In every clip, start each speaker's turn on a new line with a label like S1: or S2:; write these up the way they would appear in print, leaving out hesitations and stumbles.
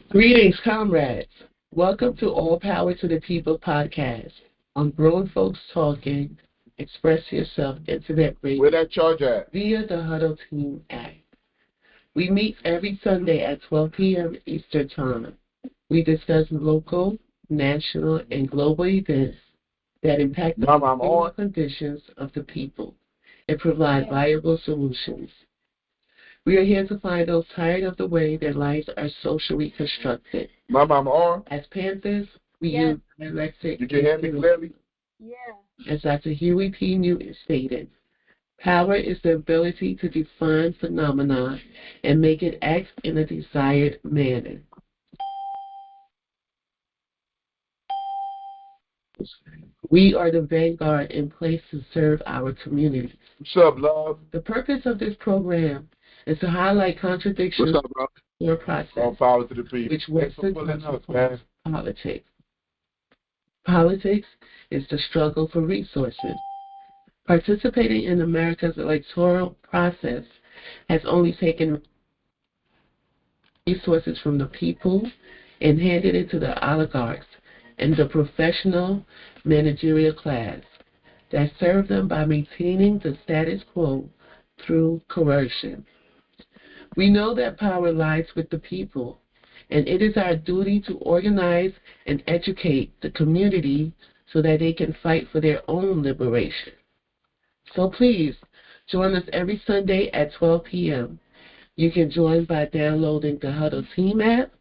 S1: Greetings, comrades. Welcome to All Power to the People podcast on Grown Folks Talking, Express Yourself Internet Radio.
S2: Where that charge at?
S1: Via the Huddle Team app. We meet every Sunday at 12 p.m. Eastern Time. We discuss local, national, and global events that impact the conditions of the people and provide viable solutions. We are here to find those tired of the way their lives are socially constructed. As Panthers, we use dialectic.
S2: You can hear me clearly?
S3: Yeah.
S1: As Dr. Huey P. Newton stated, power is the ability to define phenomena and make it act in a desired manner. We are the vanguard in place to serve our community.
S2: What's up, love?
S1: The purpose of this program is to highlight contradictions in your process,
S2: All power to the people.
S1: which was politics. Politics is the struggle for resources. Participating in America's electoral process has only taken resources from the people and handed it to the oligarchs and the professional managerial class that serve them by maintaining the status quo through coercion. We know that power lies with the people, and it is our duty to organize and educate the community so that they can fight for their own liberation. So please, join us every Sunday at 12 p.m. You can join by downloading the Huddle Team app,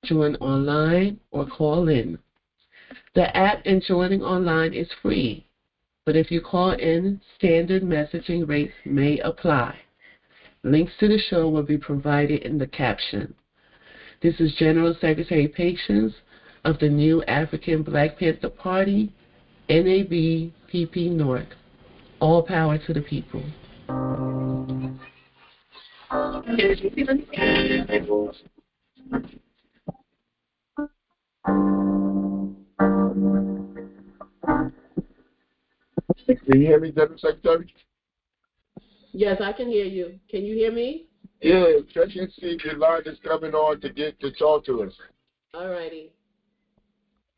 S1: join online, or call in. The app and joining online is free, but if you call in, standard messaging rates may apply. Links to the show will be provided in the caption. This is General Secretary Patience of the new African Black Panther Party, NABPP North. All power to the people.
S2: Can you hear me, General Secretary?
S1: Yes, I can hear you. Can you hear me?
S2: Yeah, check and see if your line is coming on to get to talk to us.
S1: All righty. A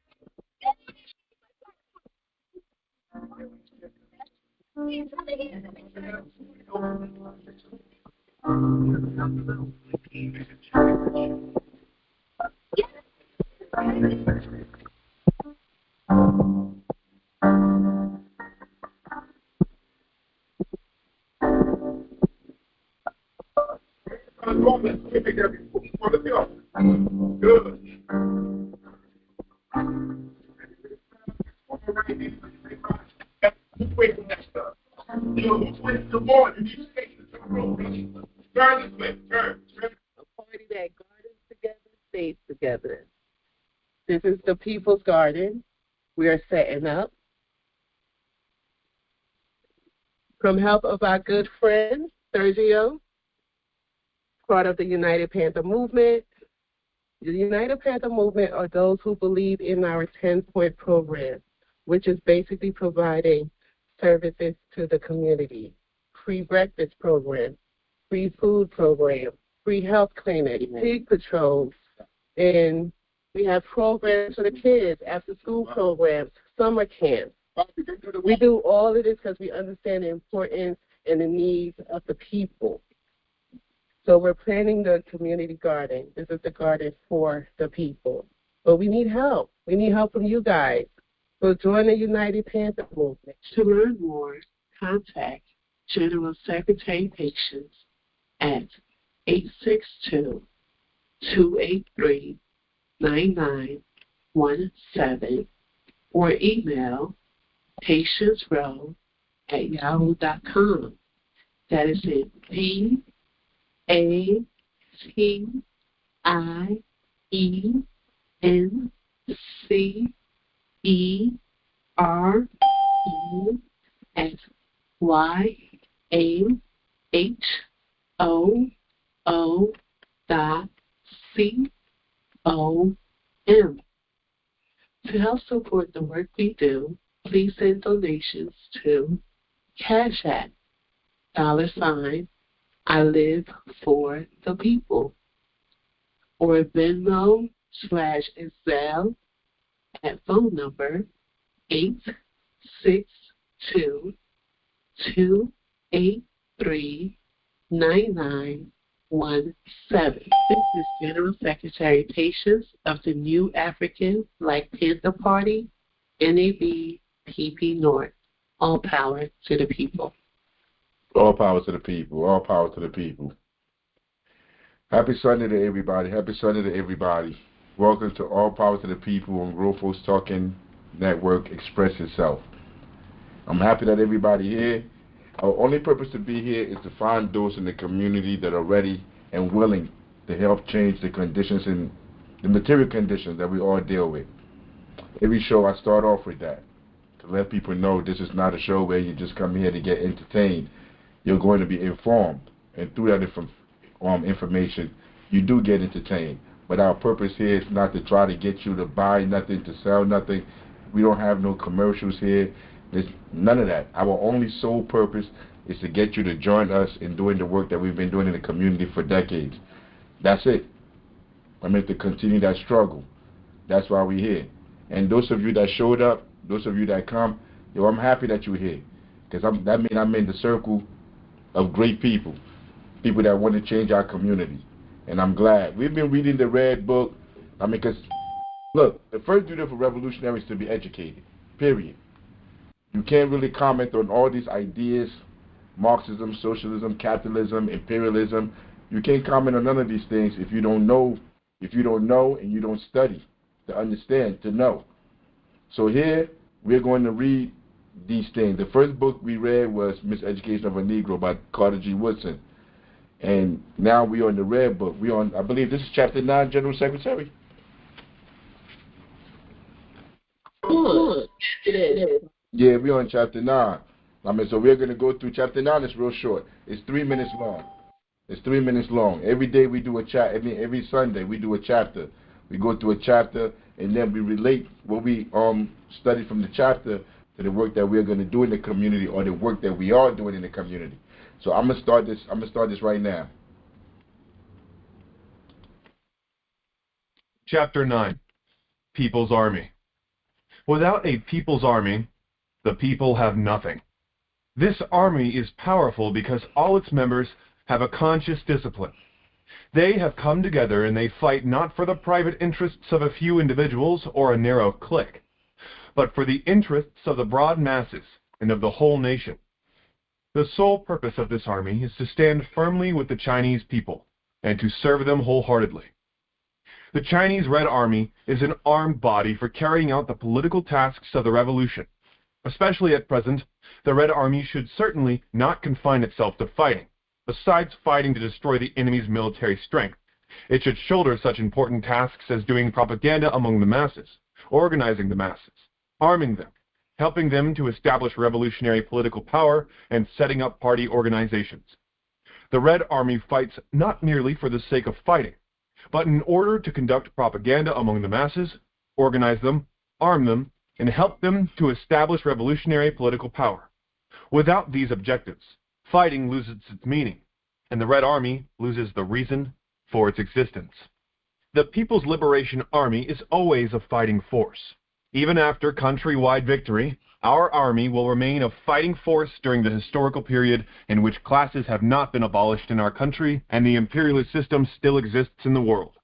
S1: party that gardens together, stays together. This is the People's Garden. We are setting up. From help of our good friend, Sergio, part of the United Panther Movement. The United Panther Movement are those who believe in our 10-point program, which is basically providing services to the community. Free breakfast program, free food program, free health clinic, pig patrols, and we have programs for the kids, after-school programs, summer camps. We do all of this because we understand the importance and the needs of the people. So we're planning the community garden. This is the garden for the people. But we need help. We need help from you guys. So join the United Panther Movement. To learn more, contact General Secretary Patience at 862-283-9917 or email patiencerow@yahoo.com. That is it. PANTHERYAHOO@yahoo.com. To help support the work we do, please send donations to Cash App, $, I live for the people. or Venmo/Zelle at phone number 862-283-9917. This is General Secretary Patience of the New African Black Panther Party, NAB PP North. All power to the people.
S2: All power to the people. All power to the people. Happy Sunday to everybody. Happy Sunday to everybody. Welcome to All Power to the People on Grown Folks Talking Network. Express Yourself. I'm happy that everybody here. Our only purpose to be here is to find those in the community that are ready and willing to help change the conditions and the material conditions that we all deal with. Every show I start off with that, to let people know this is not a show where you just come here to get entertained. You're going to be informed, and through that information, you do get entertained. But our purpose here is not to try to get you to buy nothing, to sell nothing. We don't have no commercials here. There's none of that. Our only sole purpose is to get you to join us in doing the work that we've been doing in the community for decades. That's it. I mean, to continue that struggle. That's why we're here. And those of you that showed up, those of you that come, I'm happy that you're here. Because that means I'm in the circle of great people that want to change our community. And I'm glad. We've been reading the Red Book. I mean, because, look, the first duty of a revolutionary is to be educated, period. You can't really comment on all these ideas, Marxism, socialism, capitalism, imperialism. You can't comment on none of these things if you don't know and you don't study to understand, to know. So here, we're going to read these things. The first book we read was Miseducation of a Negro by Carter G. Woodson. And now we're on the Red Book. We're on, I believe this is chapter 9, General Secretary.
S1: Good. It is.
S2: Yeah, we're on chapter 9. I mean, so we're going to go through chapter 9. It's real short. It's 3 minutes long. It's 3 minutes long. Every day we do a chapter. I mean, every Sunday we do a chapter. We go through a chapter, and then we relate what we study from the chapter to the work that we're going to do in the community or the work that we are doing in the community. So I'm gonna start this right now.
S3: Chapter 9. People's Army. Without a people's army, the people have nothing. This army is powerful because all its members have a conscious discipline. They have come together and they fight not for the private interests of a few individuals or a narrow clique, but for the interests of the broad masses and of the whole nation. The sole purpose of this army is to stand firmly with the Chinese people and to serve them wholeheartedly. The Chinese Red Army is an armed body for carrying out the political tasks of the revolution. Especially at present, the Red Army should certainly not confine itself to fighting. Besides fighting to destroy the enemy's military strength, it should shoulder such important tasks as doing propaganda among the masses, organizing the masses, arming them, helping them to establish revolutionary political power, and setting up party organizations. The Red Army fights not merely for the sake of fighting, but in order to conduct propaganda among the masses, organize them, arm them, and help them to establish revolutionary political power. Without these objectives, fighting loses its meaning, and the Red Army loses the reason for its existence. The People's Liberation Army is always a fighting force. Even after countrywide victory, our army will remain a fighting force during the historical period in which classes have not been abolished in our country and the imperialist system still exists in the world.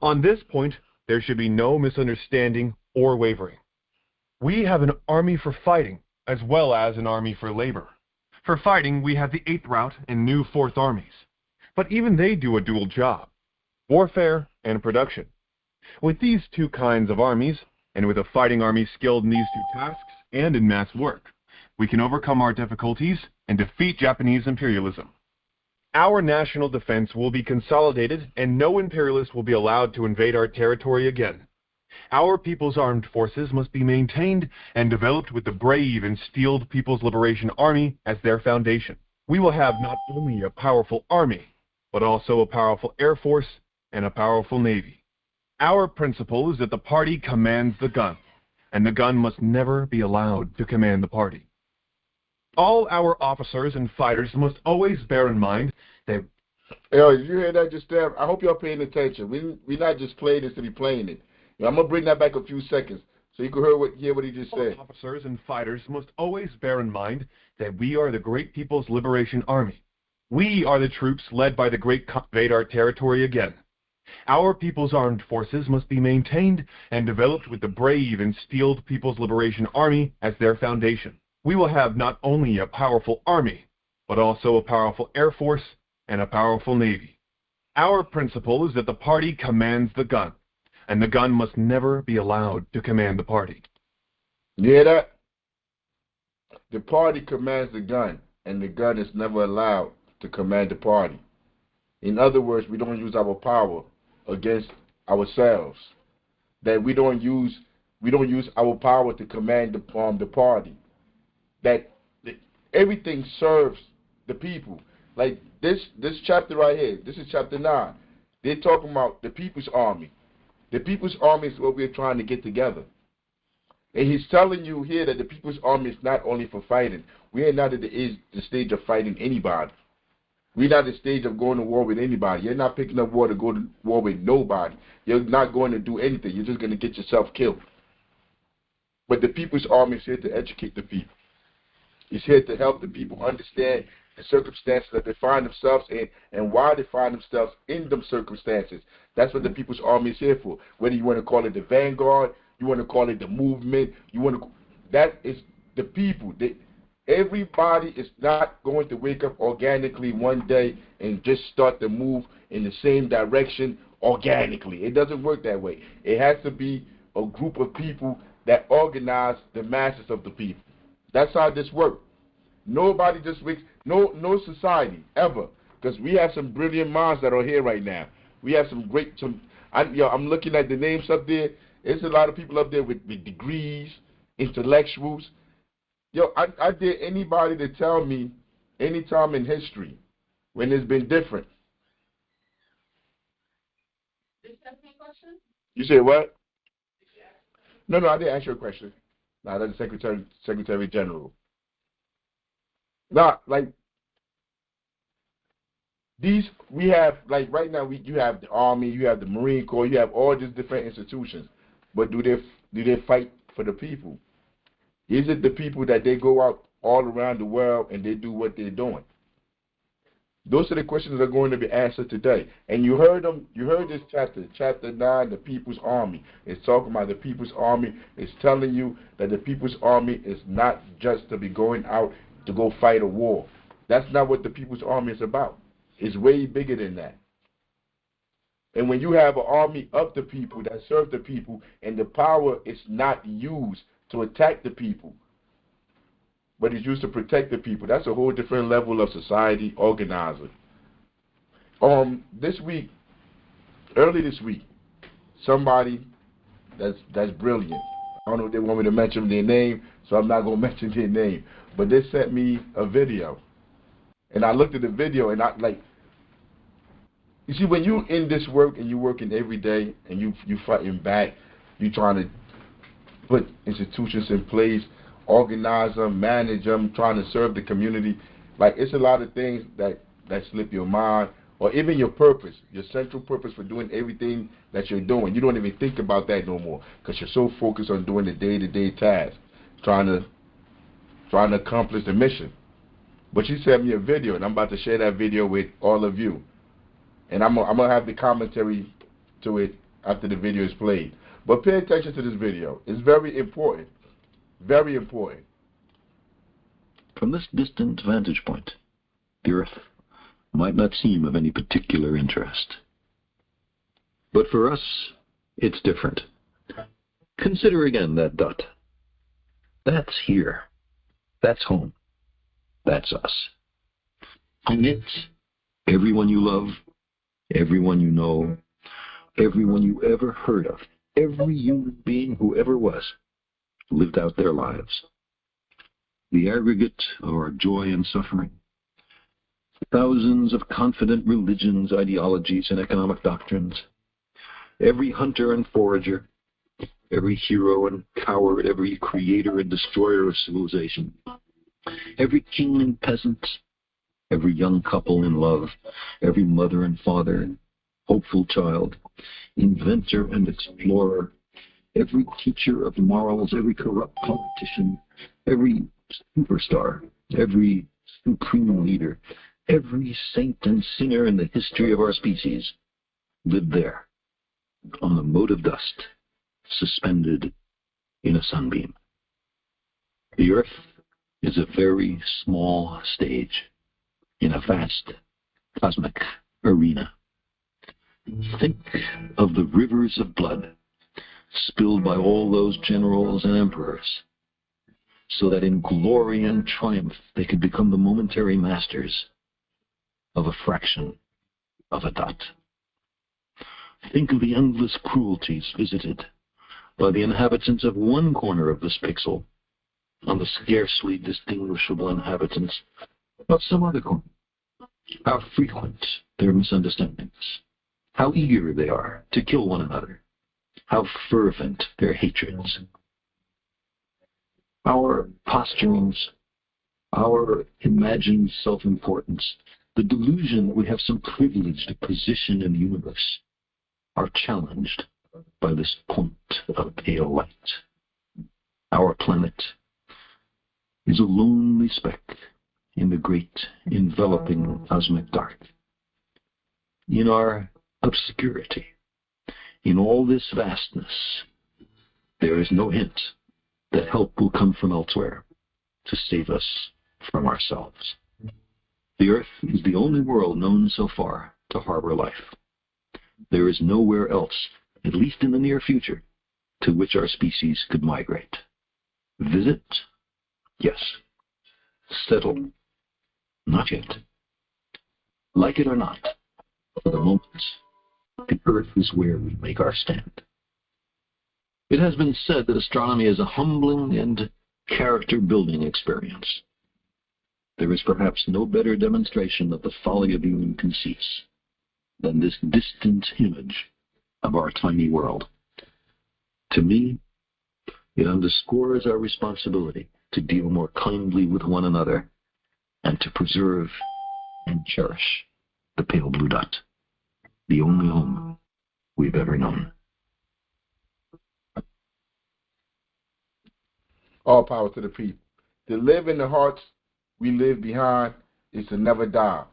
S3: On this point, there should be no misunderstanding or wavering. We have an army for fighting, as well as an army for labor. For fighting, we have the 8th Route and new 4th Armies. But even they do a dual job: warfare and production. With these two kinds of armies, and with a fighting army skilled in these two tasks and in mass work, we can overcome our difficulties and defeat Japanese imperialism. Our national defense will be consolidated, and no imperialist will be allowed to invade our territory again. Our people's armed forces must be maintained and developed with the brave and steeled People's Liberation Army as their foundation. We will have not only a powerful army, but also a powerful air force and a powerful navy. Our principle is that the party commands the gun, and the gun must never be allowed to command the party. All our officers and fighters must always bear in mind that
S2: Yo, did you hear that just there? I hope y'all paying attention. We not just playing this to be playing it. I'm gonna bring that back a few seconds so you can hear what he just said.
S3: Officers and fighters must always bear in mind that we are the Great People's Liberation Army. We are the troops led by the great invade our territory again. Our people's armed forces must be maintained and developed with the brave and steeled People's Liberation Army as their foundation. We will have not only a powerful army, but also a powerful air force and a powerful navy. Our principle is that the party commands the gun, and the gun must never be allowed to command the party.
S2: You hear that? The party commands the gun, and the gun is never allowed to command the party. In other words, we don't use our power against ourselves. That we don't use our power to command the party. That everything serves the people. Like this chapter right here, this is chapter 9. They're talking about the People's Army. The People's Army is what we're trying to get together. And he's telling you here that the People's Army is not only for fighting. We are not at the stage of fighting anybody. We're not at the stage of going to war with anybody. You're not picking up war to go to war with nobody. You're not going to do anything. You're just going to get yourself killed. But the People's Army is here to educate the people. It's here to help the people understand the circumstances that they find themselves in and why they find themselves in them circumstances. That's what the People's Army is here for. Whether you want to call it the vanguard, you want to call it the movement, that is the people. Everybody is not going to wake up organically one day and just start to move in the same direction organically. It doesn't work that way. It has to be a group of people that organize the masses of the people. That's how this works. Nobody just wakes, no society ever, because we have some brilliant minds that are here right now. We have I'm looking at the names up there. There's a lot of people up there with degrees, intellectuals. I dare anybody to tell me any time in history when it's been different.
S1: Did you ask me a question?
S2: You say what? No, I didn't ask you a question. No, that's the Secretary General. No, like we have, like right now, you have the Army, you have the Marine Corps, you have all these different institutions. But do they fight for the people? Is it the people that they go out all around the world and they do what they're doing? Those are the questions that are going to be answered today. And you heard this chapter 9, the People's Army. It's talking about the People's Army. It's telling you that the People's Army is not just to be going out to go fight a war. That's not what the People's Army is about. It's way bigger than that. And when you have an army of the people that serve the people, and the power is not used to attack the people, but it's used to protect the people, that's a whole different level of society organizer. Early this week, somebody that's brilliant. I don't know if they want me to mention their name, so I'm not going to mention their name. But they sent me a video, and I looked at the video, and you see, when you in this work and you working every day and you fighting back, you trying to put institutions in place, organize them, manage them, trying to serve the community. Like, it's a lot of things that slip your mind, or even your purpose, your central purpose for doing everything that you're doing. You don't even think about that no more because you're so focused on doing the day-to-day tasks, trying to accomplish the mission. But she sent me a video, and I'm about to share that video with all of you. And I'm gonna have the commentary to it after the video is played. But pay attention to this video. It's very important. Very important.
S4: From this distant vantage point, the Earth might not seem of any particular interest. But for us, it's different. Consider again that dot. That's here. That's home. That's us. And it's everyone you love, everyone you know, everyone you ever heard of, every human being who ever was, lived out their lives. The aggregate of our joy and suffering, thousands of confident religions, ideologies, and economic doctrines, every hunter and forager, every hero and coward, every creator and destroyer of civilization, every king and peasant, every young couple in love, every mother and father, hopeful child, inventor and explorer, every teacher of morals, every corrupt politician, every superstar, every supreme leader, every saint and sinner in the history of our species lived there, on a mote of dust, suspended in a sunbeam. The earth is a very small stage in a vast cosmic arena. Think of the rivers of blood spilled by all those generals and emperors, so that in glory and triumph they could become the momentary masters of a fraction of a dot. Think of the endless cruelties visited by the inhabitants of one corner of this pixel on the scarcely distinguishable inhabitants of some other corner. How frequent their misunderstandings, how eager they are to kill one another, how fervent their hatreds. Our posturings, our imagined self-importance, the delusion that we have some privileged position in the universe, are challenged by this point of pale light. Our planet is a lonely speck in the great enveloping cosmic dark. In our obscurity, in all this vastness, there is no hint that help will come from elsewhere to save us from ourselves. The Earth is the only world known so far to harbor life. There is nowhere else, at least in the near future, to which our species could migrate. Visit? Yes. Settle? Not yet. Like it or not, for the moment, the Earth is where we make our stand. It has been said that astronomy is a humbling and character-building experience. There is perhaps no better demonstration of the folly of human conceits than this distant image of our tiny world. To me, it underscores our responsibility to deal more kindly with one another and to preserve and cherish the pale blue dot, the only home we've ever known.
S2: All power to the people. To live in the hearts we leave behind is to never die.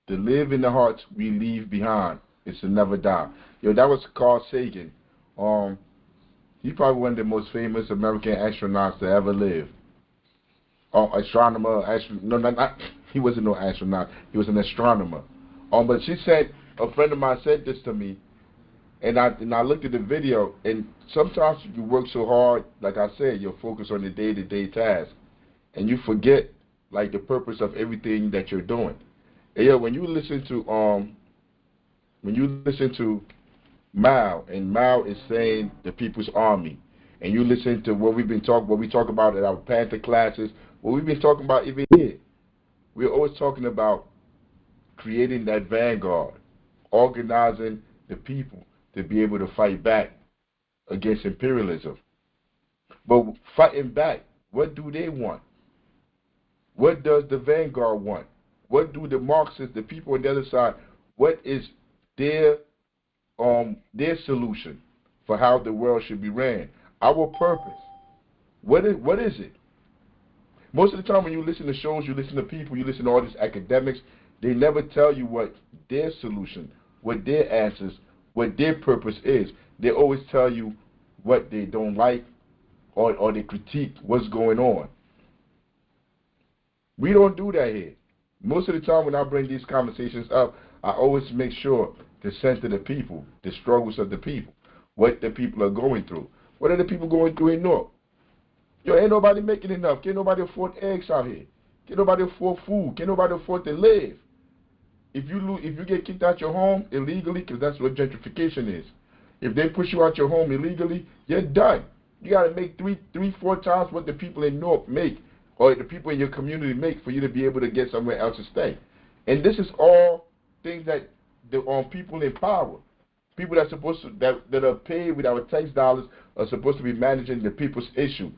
S2: To live in the hearts we leave behind is to never die. Yo, that was Carl Sagan. He's probably one of the most famous American astronauts to ever live. He wasn't no astronaut. He was an astronomer. But she said, a friend of mine said this to me, and I looked at the video, and sometimes you work so hard, like I said, you're focused on the day-to-day task, and you forget like the purpose of everything that you're doing. And yeah, when you listen to Mao, and Mao is saying the People's Army, and you listen to what we talk about at our Panther classes, what we've been talking about even here, we're always talking about creating that vanguard, organizing the people to be able to fight back against imperialism. But fighting back, what do they want? What does the vanguard want? What do the Marxists, the people on the other side, what is their solution for how the world should be ran? Our purpose. What is it? Most of the time when you listen to shows, you listen to people, you listen to all these academics, they never tell you what their solution, what their answers, what their purpose is. They always tell you what they don't like, or they critique what's going on. We don't do that here. Most of the time when I bring these conversations up, I always make sure to center the people, the struggles of the people, what the people are going through. What are the people going through in North? Yo, ain't nobody making enough. Can't nobody afford eggs out here. Can't nobody afford food. Can't nobody afford to live. If you get kicked out your home illegally, because that's what gentrification is. If they push you out your home illegally, you're done. You got to make three, 4 times what the people in North make, or the people in your community make, for you to be able to get somewhere else to stay. And this is all things that the people in power, people that are paid with our tax dollars, are supposed to be managing the people's issue.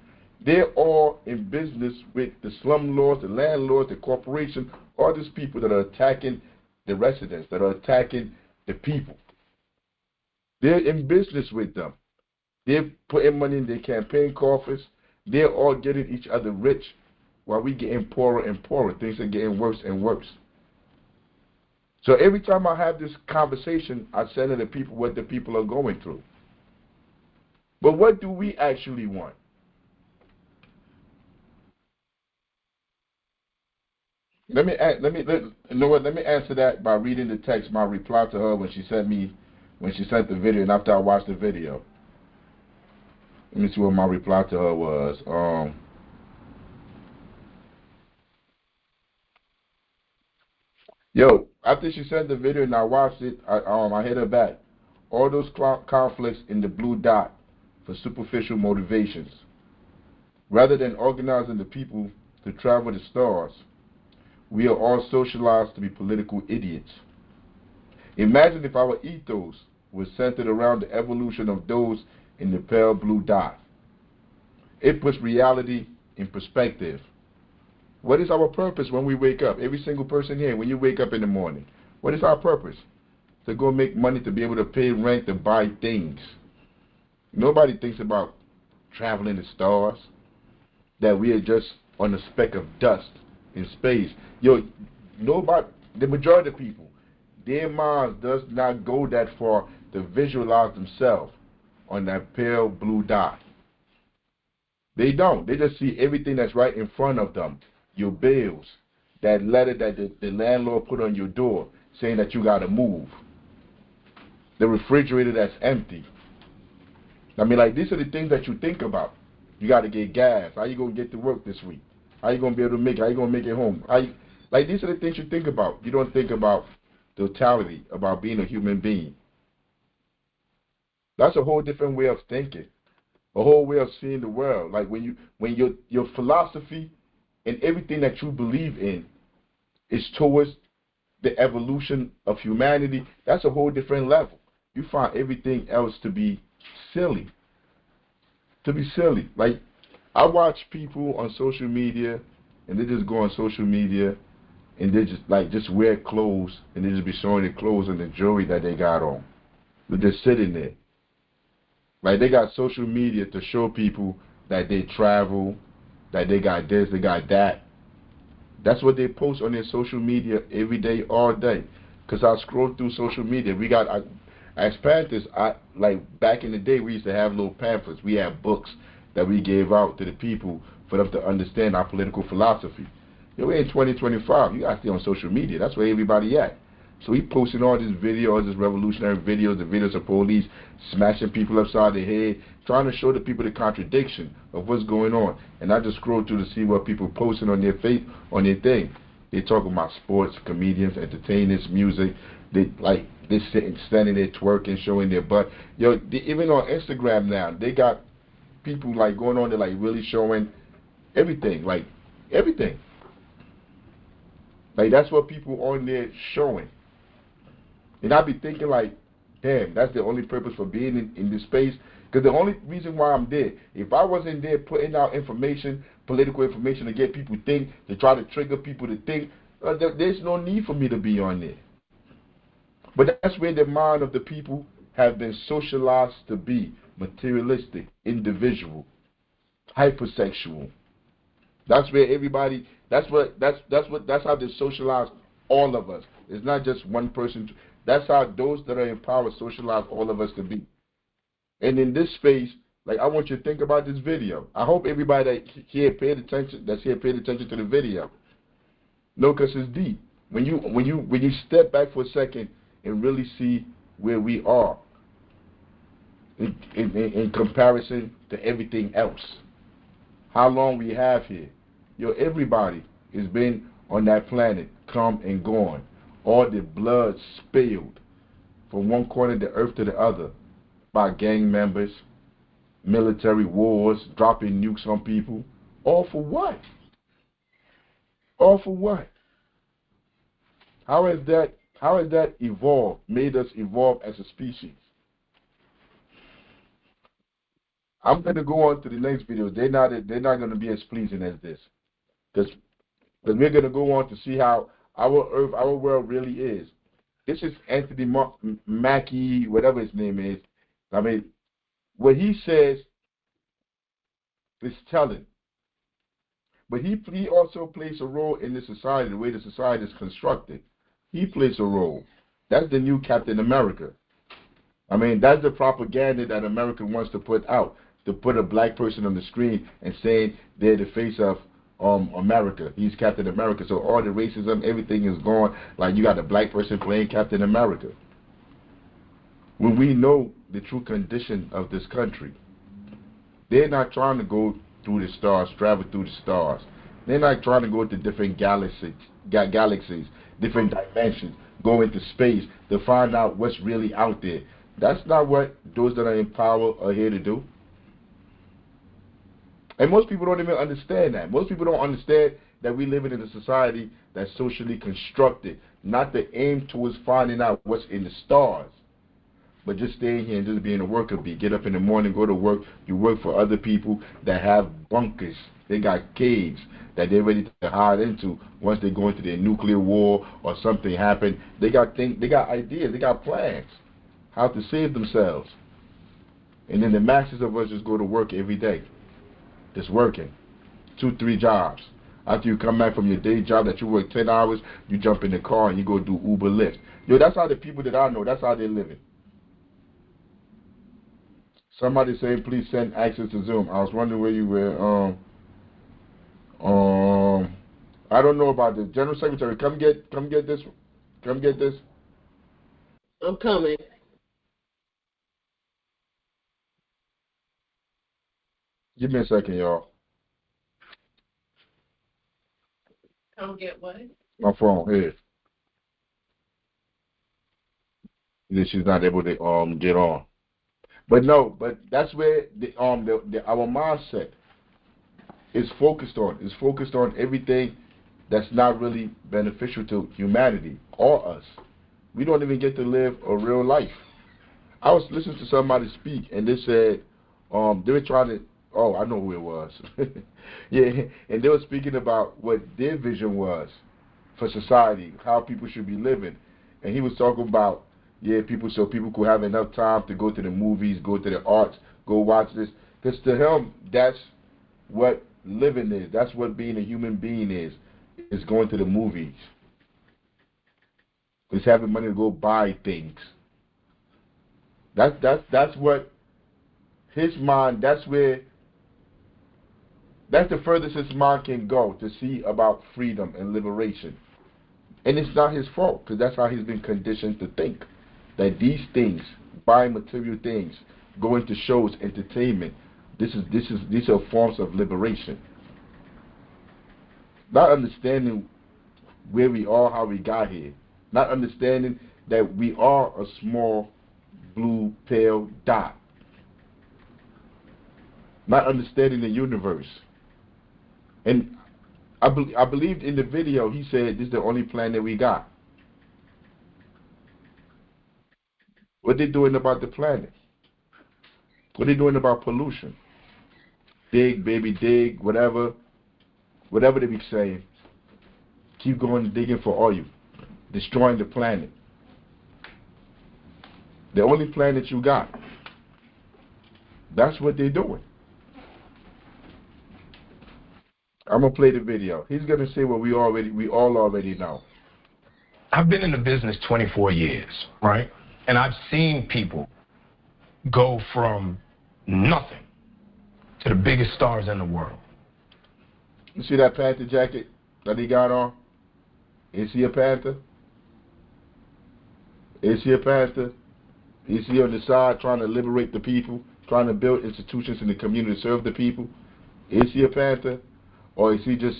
S2: They're all in business with the slumlords, the landlords, the corporation, all these people that are attacking the residents, that are attacking the people. They're in business with them. They're putting money in their campaign coffers. They're all getting each other rich while we getting poorer and poorer. Things are getting worse and worse. So every time I have this conversation, I say to the people what the people are going through. But what do we actually want? Let me answer that by reading the text, my reply to her when she sent the video, and after I watched the video. Let me see what my reply to her was. After she sent the video and I watched it, I hit her back. All those conflicts in the blue dot for superficial motivations. Rather than organizing the people to travel the stars, we are all socialized to be political idiots. Imagine if our ethos was centered around the evolution of those in the pale blue dot. It puts reality in perspective. What is our purpose when we wake up? Every single person here, when you wake up in the morning, what is our purpose? To go make money, to be able to pay rent, to buy things. Nobody thinks about traveling the stars, that we are just on a speck of dust in space. Nobody, the majority of people, their minds does not go that far to visualize themselves on that pale blue dot. They don't. They just see everything that's right in front of them. Your bills, that letter that the landlord put on your door saying that you got to move, the refrigerator that's empty. I mean, like, these are the things that you think about. You got to get gas. How you going to get to work this week? How you going to be able to make it? How you going to make it home? Like, these are the things you think about. You don't think about totality, about being a human being. That's a whole different way of thinking, a whole way of seeing the world. Like, when your philosophy and everything that you believe in is towards the evolution of humanity, that's a whole different level. You find everything else to be silly. Like, I watch people on social media, and they just go on social media, and they just wear clothes, and they just be showing their clothes and the jewelry that they got on. They're just sitting there. Like, they got social media to show people that they travel, that they got this, they got that. That's what they post on their social media every day, all day. Because I scroll through social media. As Panthers, like back in the day, we used to have little pamphlets. We had books that we gave out to the people for them to understand our political philosophy. We're in 2025. You got to stay on social media. That's where everybody at. So he posting all these videos, these revolutionary videos, the videos of police smashing people upside the head, trying to show the people the contradiction of what's going on. And I just scroll through to see what people posting on their thing. They talking about sports, comedians, entertainers, music. They standing there twerking, showing their butt. Even on Instagram now, they got people like going on there like really showing everything, like everything. Like, that's what people on there showing. And I be thinking like, damn, that's the only purpose for being in this space. Because the only reason why I'm there, if I wasn't there putting out information, political information to get people to think, to try to trigger people to think, there's no need for me to be on there. But that's where the mind of the people have been socialized to be: materialistic, individual, hypersexual. That's where everybody. That's how they socialize all of us. It's not just one person. That's how those that are in power socialize all of us to be. And in this space, like, I want you to think about this video. I hope everybody that's here paid attention to the video. No, because it's deep. When you step back for a second and really see where we are in comparison to everything else, how long we have here. Everybody has been on that planet, come and gone. All the blood spilled from one corner of the earth to the other by gang members, military wars, dropping nukes on people. All for what? All for what? How has that evolved, made us evolve as a species? I'm gonna go on to the next video. They're not gonna be as pleasing as this, because we're gonna go on to see how our earth, our world really is. This is Anthony Mackie, whatever his name is. I mean, what he says is telling. But he also plays a role in the society, the way the society is constructed. He plays a role. That's the new Captain America. I mean, that's the propaganda that America wants to put out, to put a black person on the screen and saying they're the face of America. He's Captain America. So all the racism, everything is gone. Like you got a black person playing Captain America. When we know the true condition of this country, they're not trying to go through the stars, travel through the stars. They're not trying to go to different galaxies, different dimensions, go into space to find out what's really out there. That's not what those that are in power are here to do. And most people don't even understand that. Most people don't understand that we live in a society that's socially constructed, not the aim towards finding out what's in the stars, but just staying here and just being a worker bee. Get up in the morning, go to work. You work for other people that have bunkers. They got caves that they're ready to hide into once they go into their nuclear war or something happen. They got ideas, they got plans how to save themselves. And then the masses of us just go to work every day, just working 2-3 jobs. After you come back from your day job that you work 10 hours, you jump in the car and you go do Uber Lyft. Yo, that's how the people that I know, that's how they're living. Somebody saying, please send access to Zoom. I was wondering where you were. I don't know about this. General Secretary, come get this. Come get this.
S1: I'm coming.
S2: Give me a second, y'all.
S1: Come get what?
S2: My phone here. She's not able to get on. But no, but that's where our mindset is focused on. It's focused on everything that's not really beneficial to humanity or us. We don't even get to live a real life. I was listening to somebody speak, and they said they were trying to. Oh, I know who it was. Yeah, and they were speaking about what their vision was for society, how people should be living, and he was talking about people could have enough time to go to the movies, go to the arts, go watch this. Because to him, that's what living is. That's what being a human being is going to the movies. It's having money to go buy things. That's what his mind. That's the furthest his mind can go to see about freedom and liberation. And it's not his fault, because that's how he's been conditioned to think. That these things, buying material things, going to shows, entertainment, these are forms of liberation. Not understanding where we are, how we got here. Not understanding that we are a small blue pale dot. Not understanding the universe. And I believed in the video, he said this is the only planet we got. What they doing about the planet? What they doing about pollution? Dig, baby, dig, whatever they be saying. Keep going digging for oil, destroying the planet. The only planet you got. That's what they're doing. I'm gonna play the video. He's gonna say what we all already know.
S5: I've been in the business 24 years, right? And I've seen people go from nothing to the biggest stars in the world.
S2: You see that Panther jacket that he got on? Is he a Panther? Is he a Panther? Is he on the side trying to liberate the people, trying to build institutions in the community to serve the people? Is he a Panther? Or is he just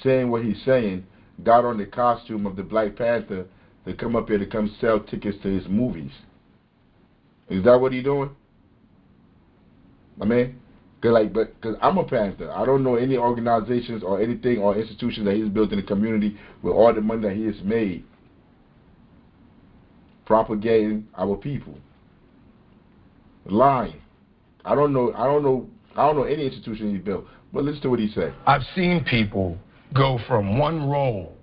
S2: saying what he's saying, got on the costume of the Black Panther to come up here to come sell tickets to his movies? Is that what he's doing? I mean, because I'm a Panther. I don't know any organizations or anything or institutions that he's built in the community with all the money that he has made propagating our people. Lying. I don't know any institution he built. But listen to what he said.
S5: I've seen people go from one role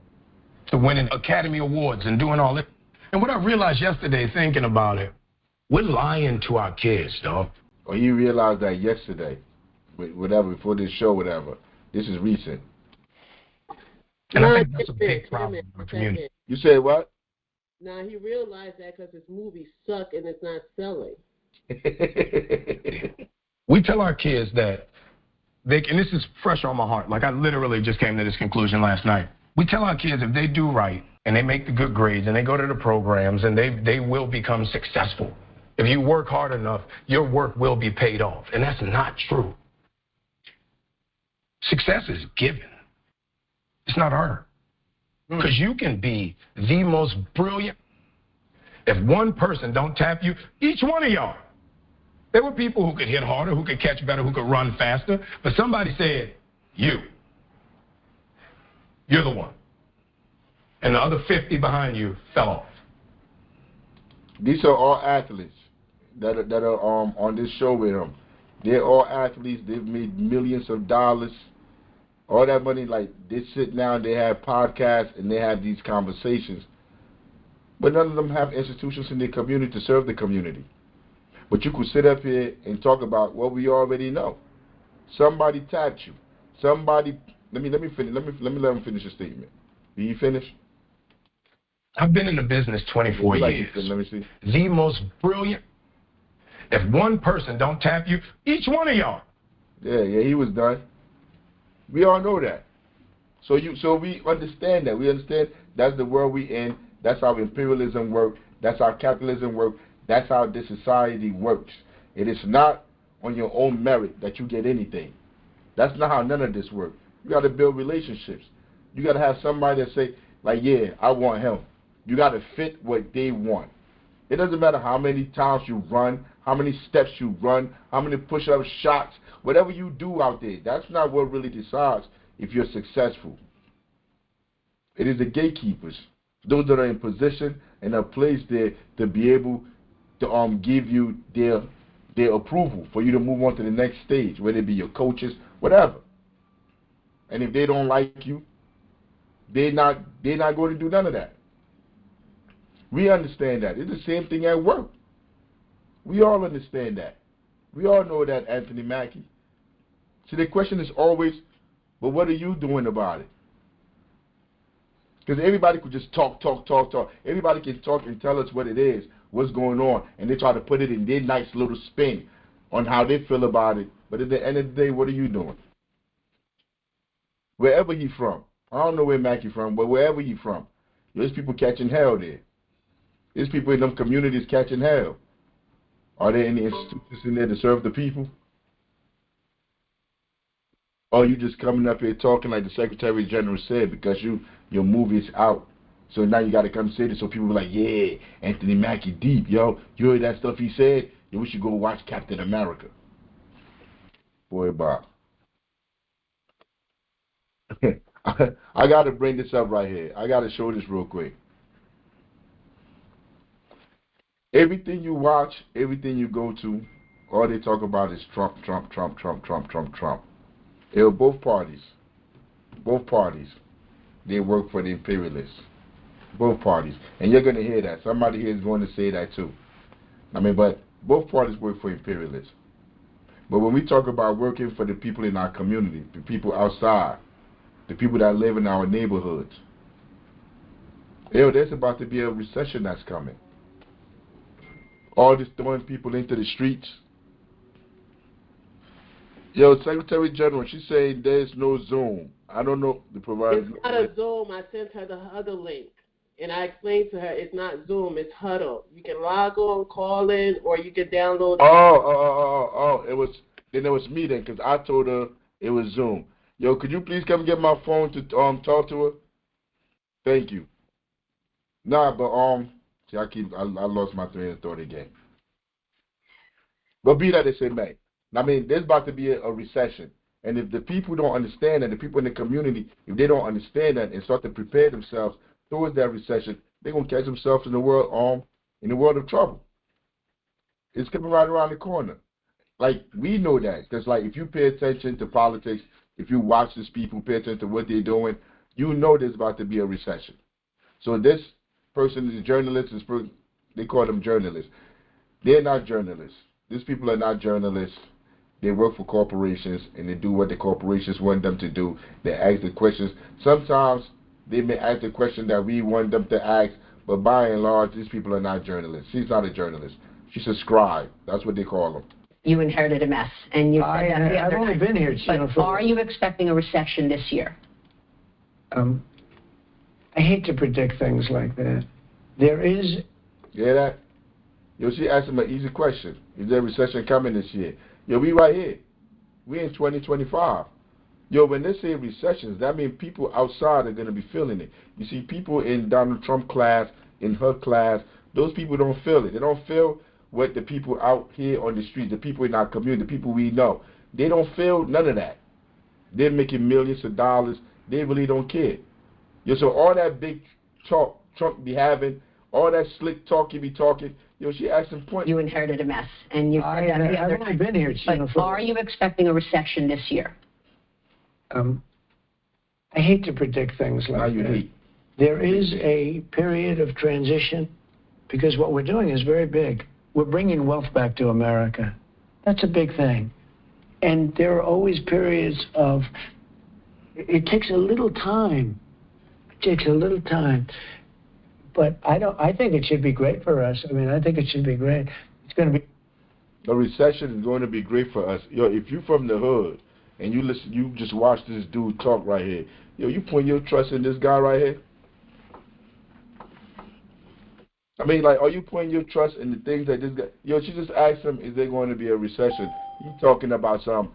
S5: to winning Academy Awards and doing all that. And what I realized yesterday thinking about it, we're lying to our kids, dog.
S2: Or he realized that yesterday, whatever, before this show, whatever. This is recent.
S5: And I think that's a big problem in the community.
S2: You said what?
S1: Now he realized that because his movies suck and it's not selling.
S5: We tell our kids that and this is fresh on my heart. Like I literally just came to this conclusion last night. We tell our kids if they do right and they make the good grades and they go to the programs and they will become successful. If you work hard enough, your work will be paid off. And that's not true. Success is given. It's not earned. Because you can be the most brilliant. If one person don't tap you, each one of y'all. There were people who could hit harder, who could catch better, who could run faster. But somebody said, you're the one. And the other 50 behind you fell off.
S2: These are all athletes that are on this show with him. They're all athletes. They've made millions of dollars. All that money, like, they sit down, they have podcasts, and they have these conversations. But none of them have institutions in their community to serve the community. But you could sit up here and talk about what we already know. Somebody tapped you. Somebody, let me finish. Let him finish the statement. Did he finish?
S5: I've been in the business 24 years.
S2: Let me see.
S5: The most brilliant. If one person don't tap you, each one of y'all.
S2: Yeah, he was done. We all know that. So we understand that. We understand that's the world we in. That's how imperialism works. That's how capitalism works. That's how this society works. It is not on your own merit that you get anything. That's not how none of this works. You got to build relationships. You got to have somebody that say, like, yeah, I want him. You got to fit what they want. It doesn't matter how many times you run, how many steps you run, how many push-up shots, whatever you do out there. That's not what really decides if you're successful. It is the gatekeepers, those that are in position and are placed there to be able to give you their approval for you to move on to the next stage, whether it be your coaches, whatever. And if they don't like you, they're not going to do none of that. We understand that. It's the same thing at work. We all understand that. We all know that, Anthony Mackie. So the question is always, but what are you doing about it? Because everybody could just talk. Everybody can talk and tell us what it is, what's going on, and they try to put it in their nice little spin on how they feel about it. But at the end of the day, what are you doing? Wherever he from, I don't know where Mackie from, but wherever he from, there's people catching hell there. There's people in them communities catching hell. Are there any institutions in there to serve the people? Or are you just coming up here talking like the Secretary General said because your movie is out? So now you got to come say this so people be like, yeah, Anthony Mackie deep, yo. You heard that stuff he said? Yo, we should go watch Captain America. Boy, Bob. I got to bring this up right here. I got to show this real quick. Everything you watch, everything you go to, all they talk about is Trump. It was both parties. Both parties. They work for the imperialists. Both parties. And you're going to hear that. Somebody here is going to say that too. But both parties work for imperialists. But when we talk about working for the people in our community, the people outside, the people that live in our neighborhoods, there's about to be a recession that's coming. All this throwing people into the streets. Secretary General, she's saying there's no Zoom. I don't know the provider.
S1: It's not a Zoom. I sent her the other link. And I explained to her it's not Zoom, it's Huddle. You can log on, call in, or you can download.
S2: It was me then, because I told her it was Zoom. Yo, could you please come get my phone to talk to her? Thank you. Nah, but see, I lost my train of thought again. But be that as it may, there's about to be a recession, and if the people don't understand that, the people in the community, if they don't understand that and start to prepare themselves towards that recession, they're gonna catch themselves in the world of trouble. It's coming right around the corner. like we know that because like if you pay attention to politics, if you watch these people, pay attention to what they're doing, you know there's about to be a recession. So this person is a journalist. They call them journalists. They're not journalists. These people are not journalists. They work for corporations and they do what the corporations want them to do. They ask the questions. Sometimes they may ask the question that we want them to ask, but by and large, these people are not journalists. She's not a journalist. She's a scribe. That's what they call them.
S6: You inherited a mess, and you said that the other
S7: I've only
S6: night.
S7: been here,
S6: But are you expecting a recession this year?
S7: I hate to predict things like that. There is...
S2: You hear that? Yo, she asked him an easy question. Is there a recession coming this year? Yo, we right here. We in 2025. Yo, when they say recessions, that means people outside are going to be feeling it. You see, people in Donald Trump class, in her class, those people don't feel it. They don't feel what the people out here on the street, the people in our community, the people we know. They don't feel none of that. They're making millions of dollars. They really don't care. Yo, so all that big talk Trump be having, all that slick talk he be talking, yo, she asked him point.
S6: You inherited a mess, and you said that the other
S7: I've only
S6: night.
S7: been here,
S6: But are you expecting a recession this year?
S7: I hate to predict things
S2: Now
S7: like
S2: you
S7: that.
S2: hate.
S7: There is a period of transition because what we're doing is very big. We're bringing wealth back to America. That's a big thing. And there are always periods of, it takes a little time. It takes a little time. But I think it should be great for us. I mean, I think it should be great. It's going to be.
S2: A recession is going to be great for us. Yo, if you from the hood and you just watch this dude talk right here. Yo, you put your trust in this guy right here? I mean, like, are you putting your trust in the things that this guy... Yo, she just asked him, is there going to be a recession? He talking about some,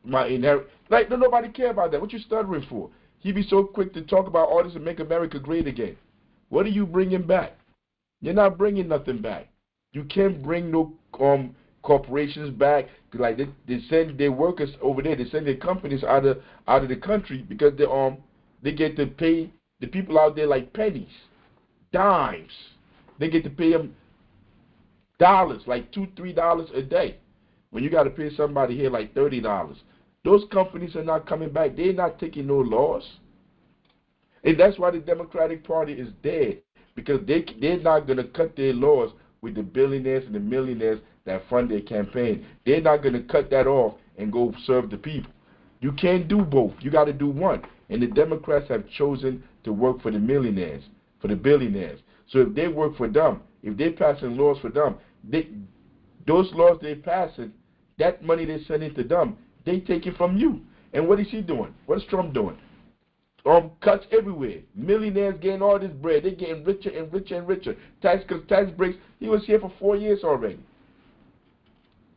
S2: my inherit... Like, don't nobody care about that. What you stuttering for? He be so quick to talk about all this and make America great again. What are you bringing back? You're not bringing nothing back. You can't bring no corporations back. Like they send their workers over there. They send their companies out of the country because they get to pay the people out there like pennies, dimes. They get to pay them dollars, like $2-3 a day. When you got to pay somebody here like $30. Those companies are not coming back. They're not taking no loss. And that's why the Democratic Party is dead. Because they're not going to cut their laws with the billionaires and the millionaires that fund their campaign. They're not going to cut that off and go serve the people. You can't do both. You got to do one. And the Democrats have chosen to work for the millionaires, for the billionaires. So if they work for them, if they're passing laws for them, those laws they're passing, that money they're sending to them, they take it from you. And what is he doing? What is Trump doing? Cuts everywhere. Millionaires getting all this bread. They're getting richer and richer and richer. Tax breaks. He was here for 4 years already.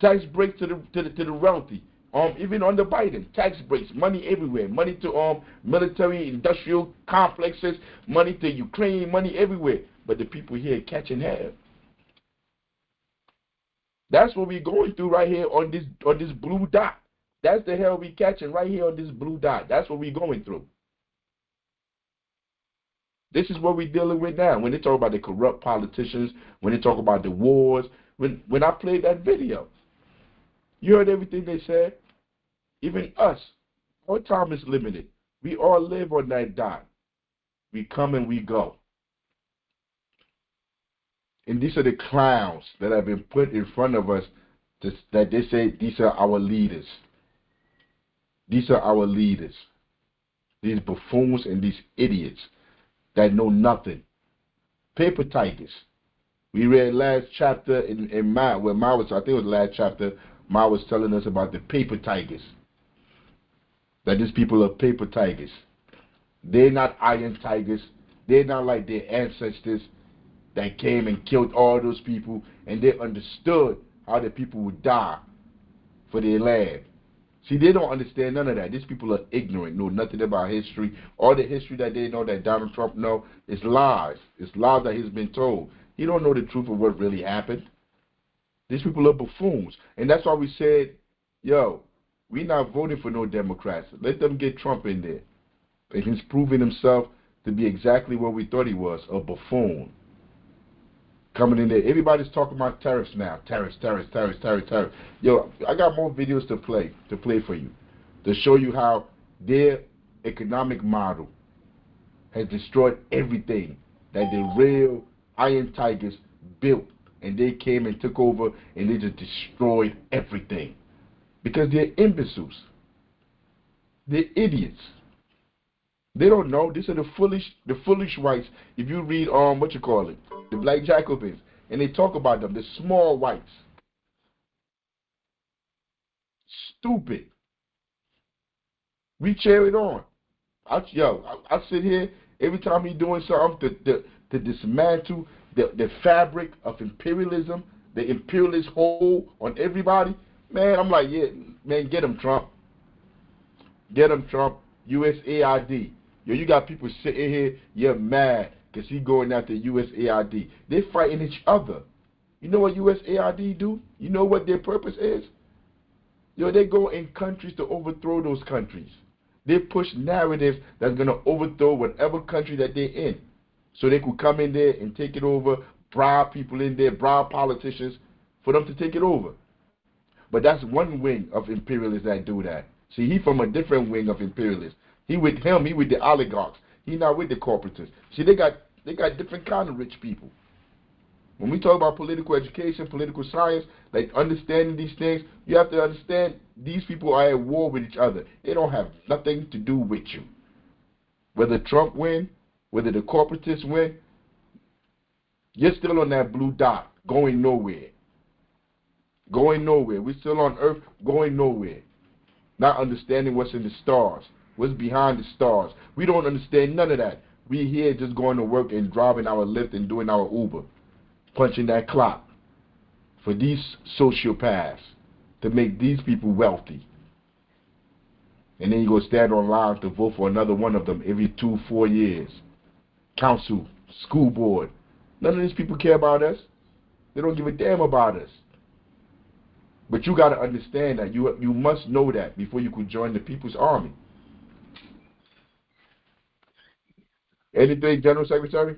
S2: Tax breaks to the wealthy. Even under Biden, tax breaks, money everywhere. Money to military, industrial complexes, money to Ukraine, money everywhere. But the people here catching hell. That's what we're going through right here on this blue dot. That's the hell we catching right here on this blue dot. That's what we're going through. This is what we're dealing with now. When they talk about the corrupt politicians, when they talk about the wars, when I played that video, you heard everything they said. Even us, our time is limited. We all live on that dot. We come and we go. And these are the clowns that have been put in front of us that they say these are our leaders. These are our leaders. These buffoons and these idiots that know nothing. Paper tigers. We read last chapter in Ma, where Ma was, I think it was the last chapter, Ma was telling us about the paper tigers. That these people are paper tigers. They're not iron tigers. They're not like their ancestors that came and killed all those people, and they understood how the people would die for their land. See, they don't understand none of that. These people are ignorant, know nothing about history. All the history that they know that Donald Trump know is lies. It's lies that he's been told. He don't know the truth of what really happened. These people are buffoons. And that's why we said, yo, we're not voting for no Democrats. Let them get Trump in there. And he's proven himself to be exactly what we thought he was, a buffoon. coming in there. Everybody's talking about tariffs now. Tariffs. Yo, I got more videos to play for you, to show you how their economic model has destroyed everything that the real Iron Tigers built, and they came and took over and they just destroyed everything because they're imbeciles. They're idiots. They don't know. These are the foolish whites. If you read the Black Jacobins, and they talk about them, the small whites. Stupid. We cheer it on. I sit here every time he's doing something to dismantle the fabric of imperialism, the imperialist hold on everybody. Man, I'm like, yeah, man, get him, Trump. Get him, Trump. USAID. Yo, you got people sitting here, you're mad because he going after USAID. They're fighting each other. You know what USAID do? You know what their purpose is? Yo, they go in countries to overthrow those countries. They push narratives that's going to overthrow whatever country that they're in. So they could come in there and take it over, bribe people in there, bribe politicians for them to take it over. But that's one wing of imperialists that do that. See, he from a different wing of imperialists. He with the oligarchs. He not with the corporatists. See, they got different kind of rich people. When we talk about political education, political science, like understanding these things, you have to understand these people are at war with each other. They don't have nothing to do with you. Whether Trump win, whether the corporatists win, you're still on that blue dot, going nowhere. Going nowhere. We're still on Earth, going nowhere. Not understanding what's in the stars, what's behind the stars. We don't understand none of that. We here just going to work and driving our Lyft and doing our Uber, punching that clock for these sociopaths to make these people wealthy. And then you go stand online to vote for another one of them every 2-4 years. Council, school board. None of these people care about us. They don't give a damn about us. But you got to understand that you must know that before you could join the People's Army. Anything, General Secretary?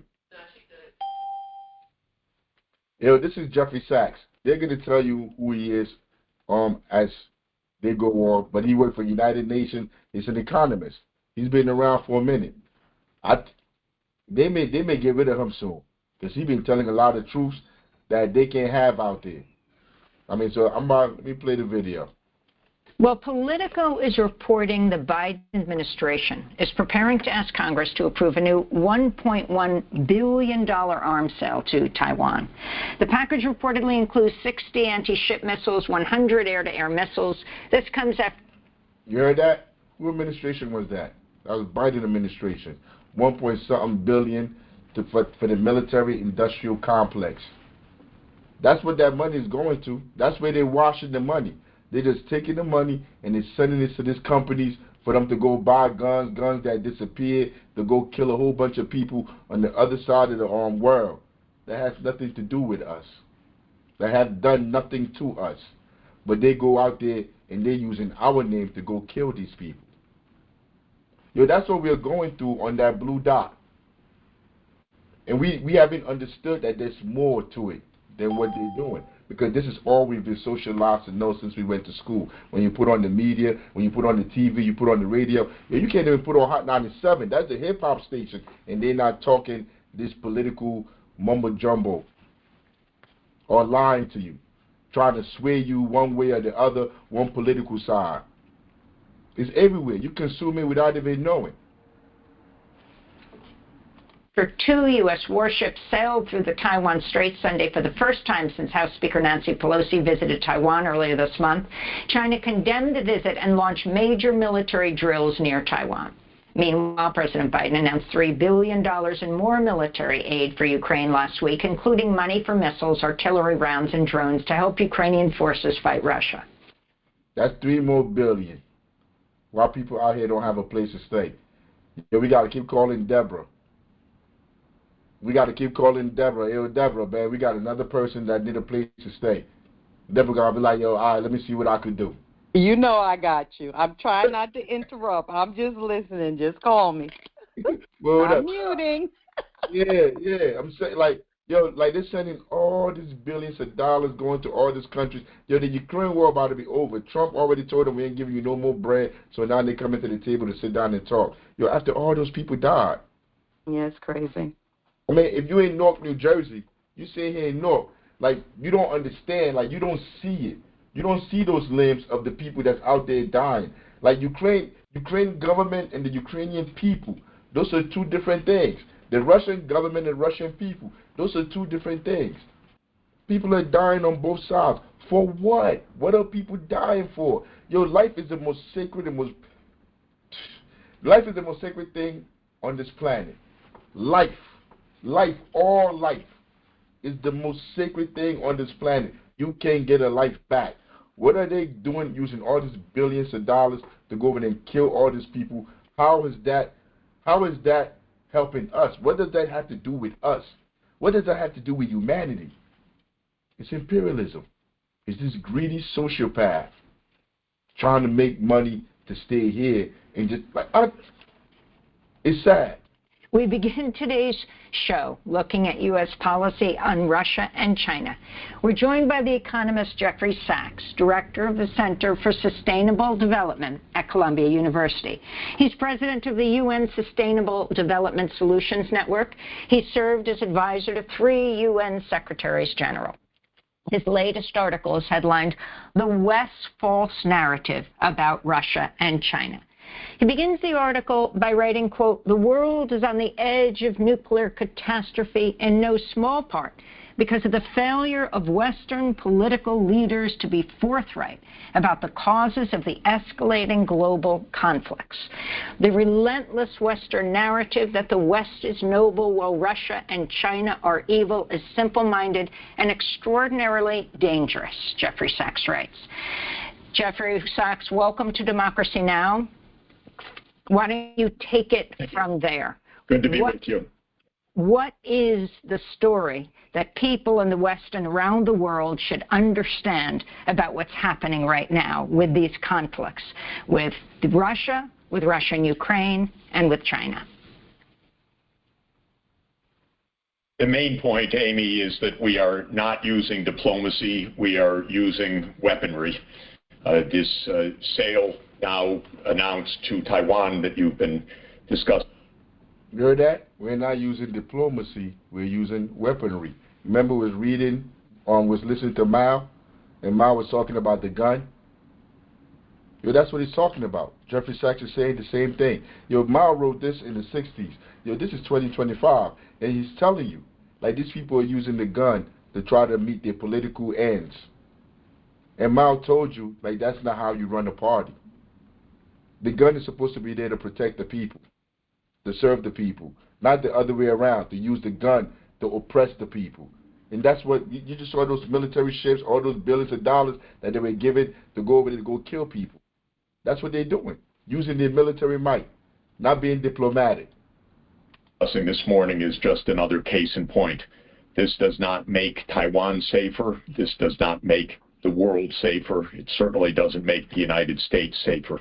S2: Yo, this is Jeffrey Sachs. They're going to tell you who he is as they go on. But he worked for United Nations. He's an economist. He's been around for a minute. They may get rid of him soon because he's been telling a lot of truths that they can't have out there. I mean, so let me play the video.
S8: Well, Politico is reporting the Biden administration is preparing to ask Congress to approve a new $1.1 billion arms sale to Taiwan. The package reportedly includes 60 anti-ship missiles, 100 air-to-air missiles. This comes after...
S2: You heard that? Who administration was that? That was Biden administration. 1.something billion for the military-industrial complex. That's what that money is going to. That's where they're washing the money. They're just taking the money and they're sending it to these companies for them to go buy guns that disappeared, to go kill a whole bunch of people on the other side of the world. That has nothing to do with us. That have done nothing to us. But they go out there and they're using our name to go kill these people. Yo, that's what we're going through on that blue dot. And we haven't understood that there's more to it than what they're doing. Because this is all we've been socialized to know since we went to school. When you put on the media, when you put on the TV, you put on the radio, you can't even put on Hot 97. That's a hip-hop station. And they're not talking this political mumbo-jumbo or lying to you, trying to sway you one way or the other, one political side. It's everywhere. You consume it without even knowing.
S8: Two U.S. warships sailed through the Taiwan Strait Sunday for the first time since House Speaker Nancy Pelosi visited Taiwan earlier this month. China condemned the visit and launched major military drills near Taiwan. Meanwhile, President Biden announced $3 billion in more military aid for Ukraine last week, including money for missiles, artillery rounds, and drones to help Ukrainian forces fight Russia.
S2: That's $3 more billion. While people out here don't have a place to stay. Yeah, we got to keep calling Deborah. We got to keep calling Deborah. Yo, Deborah, man, we got another person that need a place to stay. Deborah going to be like, yo, all right, let me see what I could do.
S9: You know I got you. I'm trying not to interrupt. I'm just listening. Just call me.
S2: Well,
S9: I'm muting.
S2: Yeah. I'm saying, like, Yo, like they're sending all these billions of dollars going to all these countries. Yo, the Ukraine war about to be over. Trump already told them we ain't giving you no more bread. So now they coming to the table to sit down and talk. Yo, after all those people died.
S9: Yeah, it's crazy.
S2: I mean, if you in Newark, New Jersey, you sit here in Newark, like you don't understand, like you don't see it. You don't see those limbs of the people that's out there dying. Like Ukraine government and the Ukrainian people, those are two different things. The Russian government and Russian people, those are two different things. People are dying on both sides. For what? What are people dying for? Yo, life is the most sacred and life is the most sacred thing on this planet. Life, all life is the most sacred thing on this planet. You can't get a life back. What are they doing using all these billions of dollars to go over there and kill all these people? How is that helping us? What does that have to do with us? What does that have to do with humanity? It's imperialism. It's this greedy sociopath trying to make money to stay here and just it's sad.
S8: We begin today's show looking at U.S. policy on Russia and China. We're joined by the economist Jeffrey Sachs, director of the Center for Sustainable Development at Columbia University. He's president of the UN Sustainable Development Solutions Network. He served as advisor to 3 UN Secretaries General. His latest article is headlined, "The West's False Narrative About Russia and China." He begins the article by writing, quote, "The world is on the edge of nuclear catastrophe in no small part because of the failure of Western political leaders to be forthright about the causes of the escalating global conflicts. The relentless Western narrative that the West is noble while Russia and China are evil is simple-minded and extraordinarily dangerous," Jeffrey Sachs writes. Jeffrey Sachs, welcome to Democracy Now! Why don't you take it from there?
S4: Good to be with you.
S8: What is the story that people in the West and around the world should understand about what's happening right now with these conflicts, with Russia and Ukraine, and with China?
S10: The main point, Amy, is that we are not using diplomacy. We are using weaponry. This sale now announced to Taiwan that you've been discussing.
S2: You heard that? We're not using diplomacy. We're using weaponry. Remember, was listening to Mao, and Mao was talking about the gun. Yo, that's what he's talking about. Jeffrey Sachs is saying the same thing. Yo, Mao wrote this in the 60s. Yo, this is 2025, and he's telling you, like, these people are using the gun to try to meet their political ends. And Mao told you, like, that's not how you run a party. The gun is supposed to be there to protect the people, to serve the people, not the other way around, to use the gun to oppress the people. And that's what, you just saw those military ships, all those billions of dollars that they were given to go over there to go kill people. That's what they're doing, using their military might, not being diplomatic.
S10: This morning is just another case in point. This does not make Taiwan safer. This does not make the world safer. It certainly doesn't make the United States safer.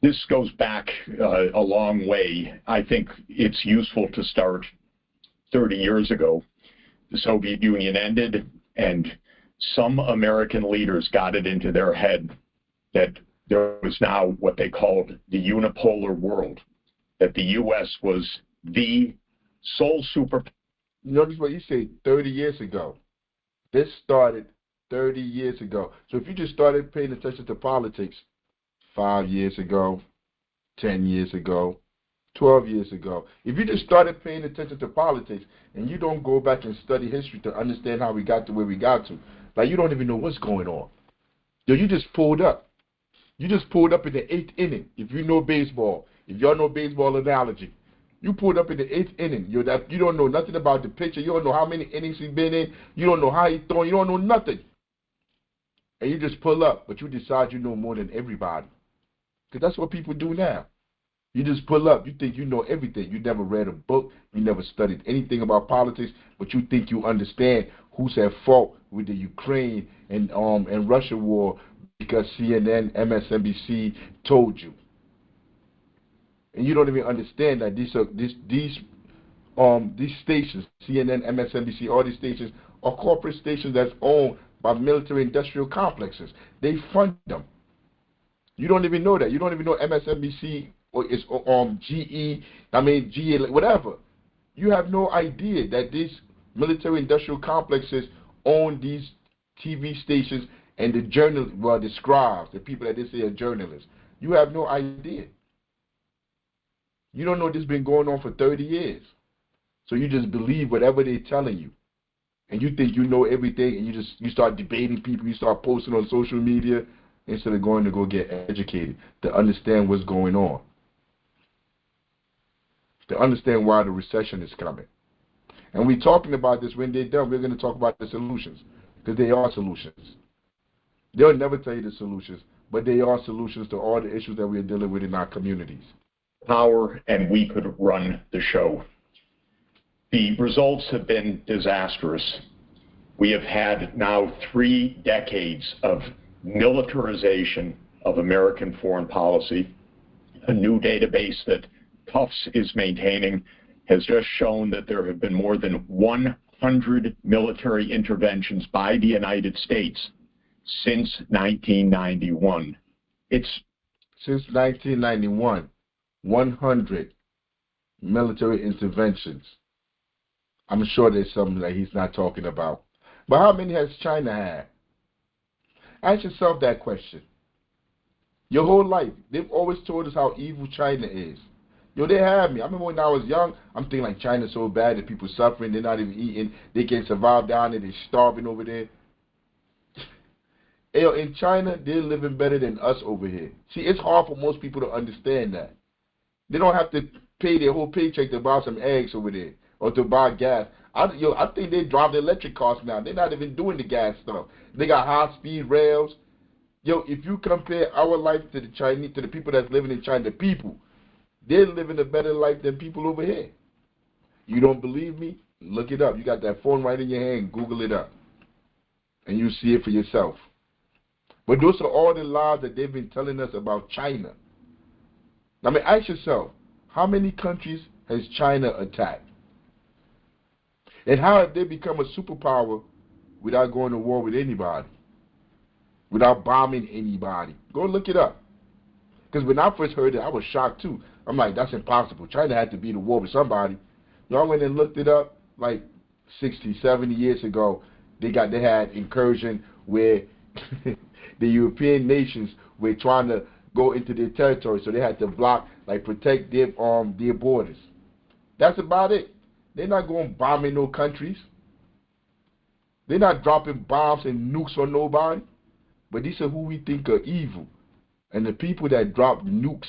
S10: This goes back a long way. I think it's useful to start 30 years ago. The Soviet Union ended, and some American leaders got it into their head that there was now what they called the unipolar world, that the U.S. was the sole superpower.
S2: Notice what you say 30 years ago. This started 30 years ago. So if you just started paying attention to politics 5 years ago, 10 years ago, 12 years ago, if you just started paying attention to politics and you don't go back and study history to understand how we got to where we got to, like, you don't even know what's going on. Yo, you just pulled up. You just pulled up in the 8th inning. If you know baseball, if y'all know baseball analogy, you pulled up in the 8th inning. You don't know nothing about the pitcher. You don't know how many innings he's been in. You don't know how he's throwing. You don't know nothing. And you just pull up, but you decide you know more than everybody. Because that's what people do now. You just pull up. You think you know everything. You never read a book. You never studied anything about politics, but you think you understand who's at fault with the Ukraine and Russia war because CNN, MSNBC told you. And you don't even understand that these these stations, CNN, MSNBC, all these stations are corporate stations that's owned by military industrial complexes. They fund them. You don't even know that. You don't even know MSNBC or is GE, GE, whatever. You have no idea that these military industrial complexes own these TV stations and the scribes, the people that they say are journalists. You have no idea. You don't know this has been going on for 30 years. So you just believe whatever they're telling you. And you think you know everything, and you start debating people, you start posting on social media instead of going to go get educated, to understand what's going on. To understand why the recession is coming. And we're talking about this. When they're done, we're going to talk about the solutions, because they are solutions. They'll never tell you the solutions, but they are solutions to all the issues that we're dealing with in our communities.
S10: Power, and we could run the show. The results have been disastrous. We have had now 3 decades of militarization of American foreign policy. A new database that Tufts is maintaining has just shown that there have been more than 100 military interventions by the United States since 1991.
S2: Since 1991, 100 military interventions. I'm sure there's something that he's not talking about. But how many has China had? Ask yourself that question. Your whole life, they've always told us how evil China is. Yo, they have me. I remember when I was young, I'm thinking like China's so bad that people suffering, they're not even eating, they can't survive down there, they're starving over there. Yo, in China, they're living better than us over here. See, it's hard for most people to understand that. They don't have to pay their whole paycheck to buy some eggs over there or to buy gas. I think they drive the electric cars now. They're not even doing the gas stuff. They got high-speed rails. Yo, if you compare our life to the Chinese, to the people that's living in China, the people, they're living a better life than people over here. You don't believe me? Look it up. You got that phone right in your hand. Google it up. And you see it for yourself. But those are all the lies that they've been telling us about China. I mean, ask yourself, how many countries has China attacked? And how have they become a superpower without going to war with anybody? Without bombing anybody? Go look it up. Because when I first heard it, I was shocked too. I'm like, that's impossible. China had to be in a war with somebody. I went and looked it up like 60, 70 years ago. They had incursion where the European nations were trying to go into their territory, so they had to block, like protect their borders. That's about it. They're not going bombing no countries. They're not dropping bombs and nukes on nobody. But these are who we think are evil. And the people that drop nukes,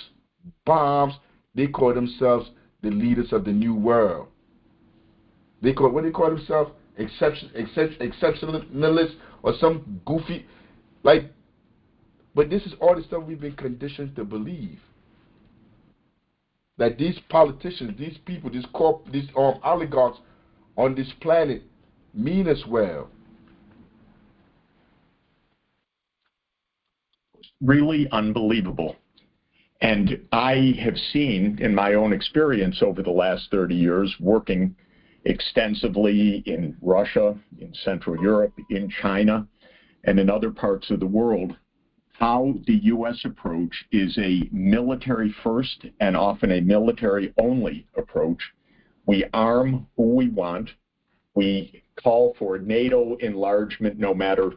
S2: bombs, they call themselves the leaders of the new world. They call themselves exceptionalists or some goofy, like. But this is all the stuff we've been conditioned to believe. That these politicians, these people, these oligarchs on this planet mean us well.
S10: Really unbelievable. And I have seen in my own experience over the last 30 years, working extensively in Russia, in Central Europe, in China, and in other parts of the world, how the U.S. approach is a military first and often a military only approach. We arm who we want. We call for NATO enlargement no matter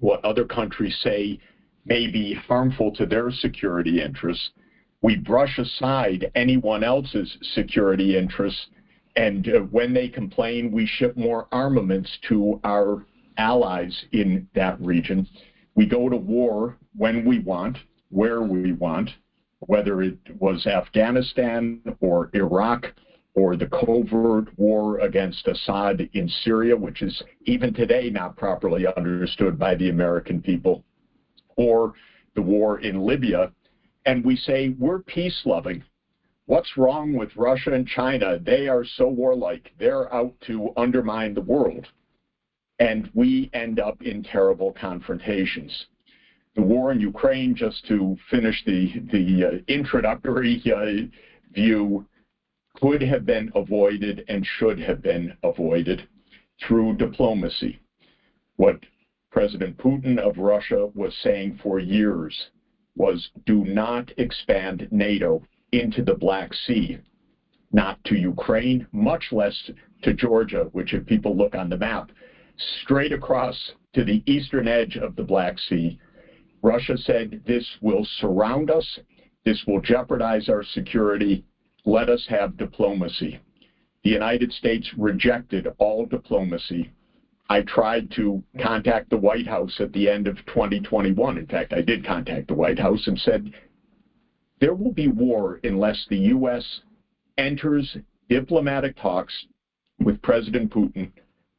S10: what other countries say may be harmful to their security interests. We brush aside anyone else's security interests, and when they complain, we ship more armaments to our allies in that region. We go to war when we want, where we want, whether it was Afghanistan or Iraq or the covert war against Assad in Syria, which is even today not properly understood by the American people, or the war in Libya, and we say we're peace-loving. What's wrong with Russia and China? They are so warlike. They're out to undermine the world. And we end up in terrible confrontations. The war in Ukraine, just to finish the introductory view, could have been avoided and should have been avoided through diplomacy. What President Putin of Russia was saying for years was, do not expand NATO into the Black Sea, not to Ukraine, much less to Georgia, which if people look on the map, straight across to the eastern edge of the Black Sea. Russia said, this will surround us, this will jeopardize our security, let us have diplomacy. The United States rejected all diplomacy. I tried to contact the White House at the end of 2021. In fact, I did contact the White House and said, there will be war unless the U.S. enters diplomatic talks with President Putin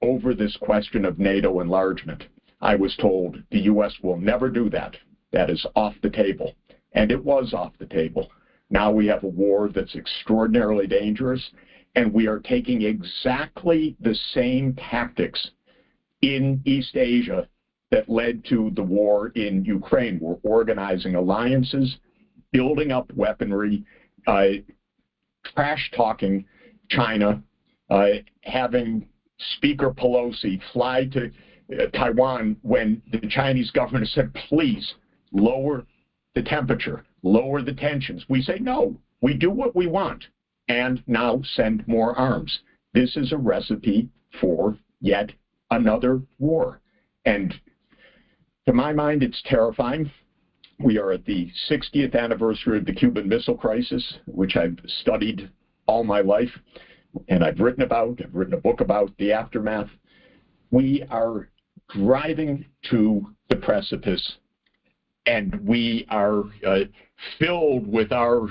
S10: over this question of NATO enlargement. I was told the U.S. will never do that. That is off the table. And it was off the table. Now we have a war that's extraordinarily dangerous, and we are taking exactly the same tactics in East Asia that led to the war in Ukraine. We're organizing alliances, building up weaponry, trash-talking China, having Speaker Pelosi fly to Taiwan when the Chinese government said, please lower the temperature, lower the tensions. We say, no, we do what we want, and now send more arms. This is a recipe for yet another war. And to my mind, it's terrifying. We are at the 60th anniversary of the Cuban Missile Crisis, which I've studied all my life, and I've written a book about the aftermath. We are driving to the precipice, and we are filled with our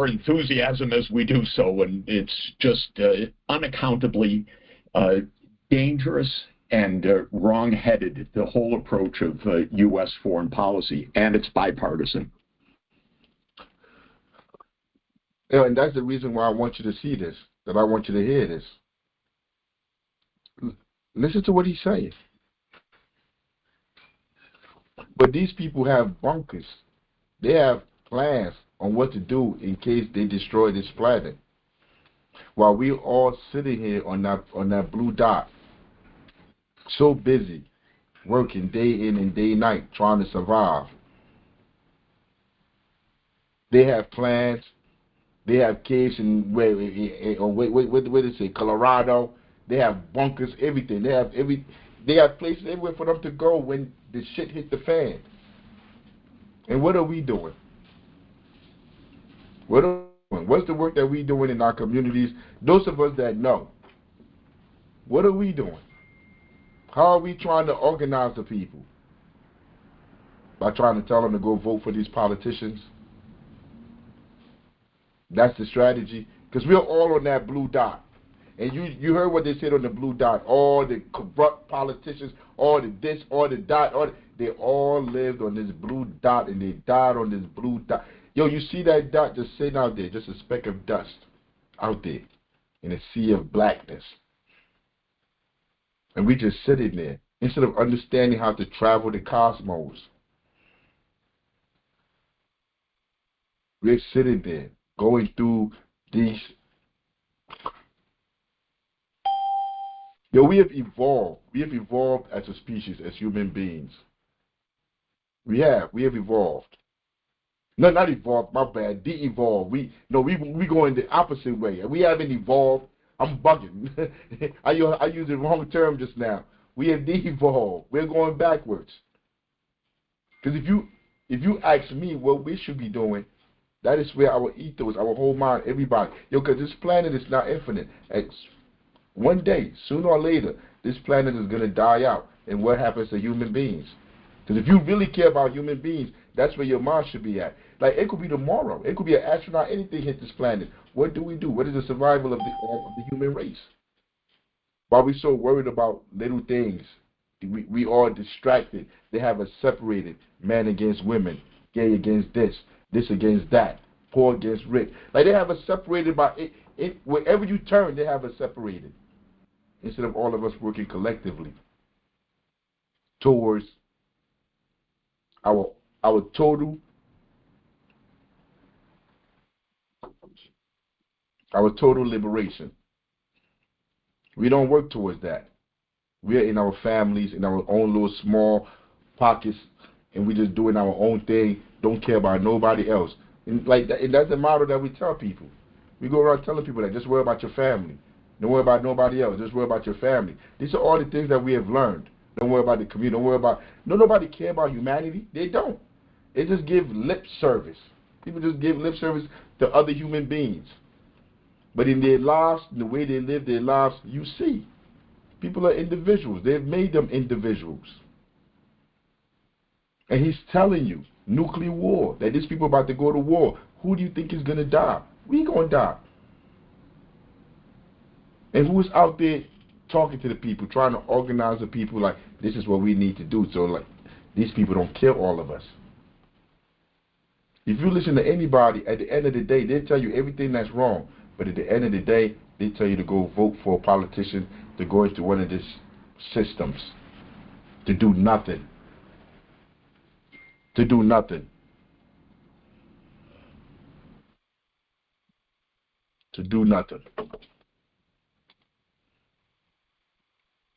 S10: enthusiasm as we do so, and it's just unaccountably dangerous and wrong-headed, the whole approach of U.S. foreign policy, and it's bipartisan.
S2: And that's the reason why I want you to see this, that I want you to hear this. Listen to what he's saying. But these people have bunkers. They have plans on what to do in case they destroy this planet. While we're all sitting here on that blue dot, so busy, working day in and day night, trying to survive. They have plans. They have caves in where they say, Colorado. They have bunkers, everything. They have places everywhere for them to go when the shit hit the fan. And what are we doing? What are we doing? What's the work that we doing in our communities? Those of us that know. What are we doing? How are we trying to organize the people? By trying to tell them to go vote for these politicians? That's the strategy. Because we're all on that blue dot. And you heard what they said on the blue dot. All the corrupt politicians, all the this, all the dot, they all lived on this blue dot and they died on this blue dot. Yo, you see that dot just sitting out there, just a speck of dust out there in a sea of blackness. And we just sitting there instead of understanding how to travel the cosmos. We're sitting there going through these. Yo, we have evolved. We have evolved as a species, as human beings. We have evolved. No, not evolved, my bad. De-evolved. We going the opposite way. We haven't evolved. I'm bugging. I used the wrong term just now. We have de-evolved. We're going backwards. Because if you ask me what we should be doing, that is where our ethos, our whole mind, everybody. Yo, because this planet is not infinite. One day, sooner or later, this planet is going to die out. And what happens to human beings? Because if you really care about human beings, that's where your mind should be at. Like, it could be tomorrow. It could be an astronaut, anything hit this planet. What do we do? What is the survival of the human race? Why are we so worried about little things? We are distracted. They have us separated. Man against women. Gay against this against that, poor against rich. Like, they have us separated by it. Wherever you turn, they have us separated. Instead of all of us working collectively towards our total our total liberation. We don't work towards that. We're in our families, in our own little small pockets, and we just doing our own thing, don't care about nobody else. And like that, and that's the model that we tell people. We go around telling people that just worry about your family. Don't worry about nobody else. Just worry about your family. These are all the things that we have learned. Don't worry about the community. Don't worry about... No, nobody care about humanity. They don't. They just give lip service. People just give lip service to other human beings. But in their lives, in the way they live their lives, you see. People are individuals. They've made them individuals. And he's telling you, nuclear war, that these people are about to go to war. Who do you think is going to die? We going to die. And who's out there talking to the people, trying to organize the people like, this is what we need to do. So like, these people don't kill all of us. If you listen to anybody, at the end of the day, they tell you everything that's wrong. But at the end of the day, they tell you to go vote for a politician to go into one of these systems. To do nothing. To do nothing. To do nothing.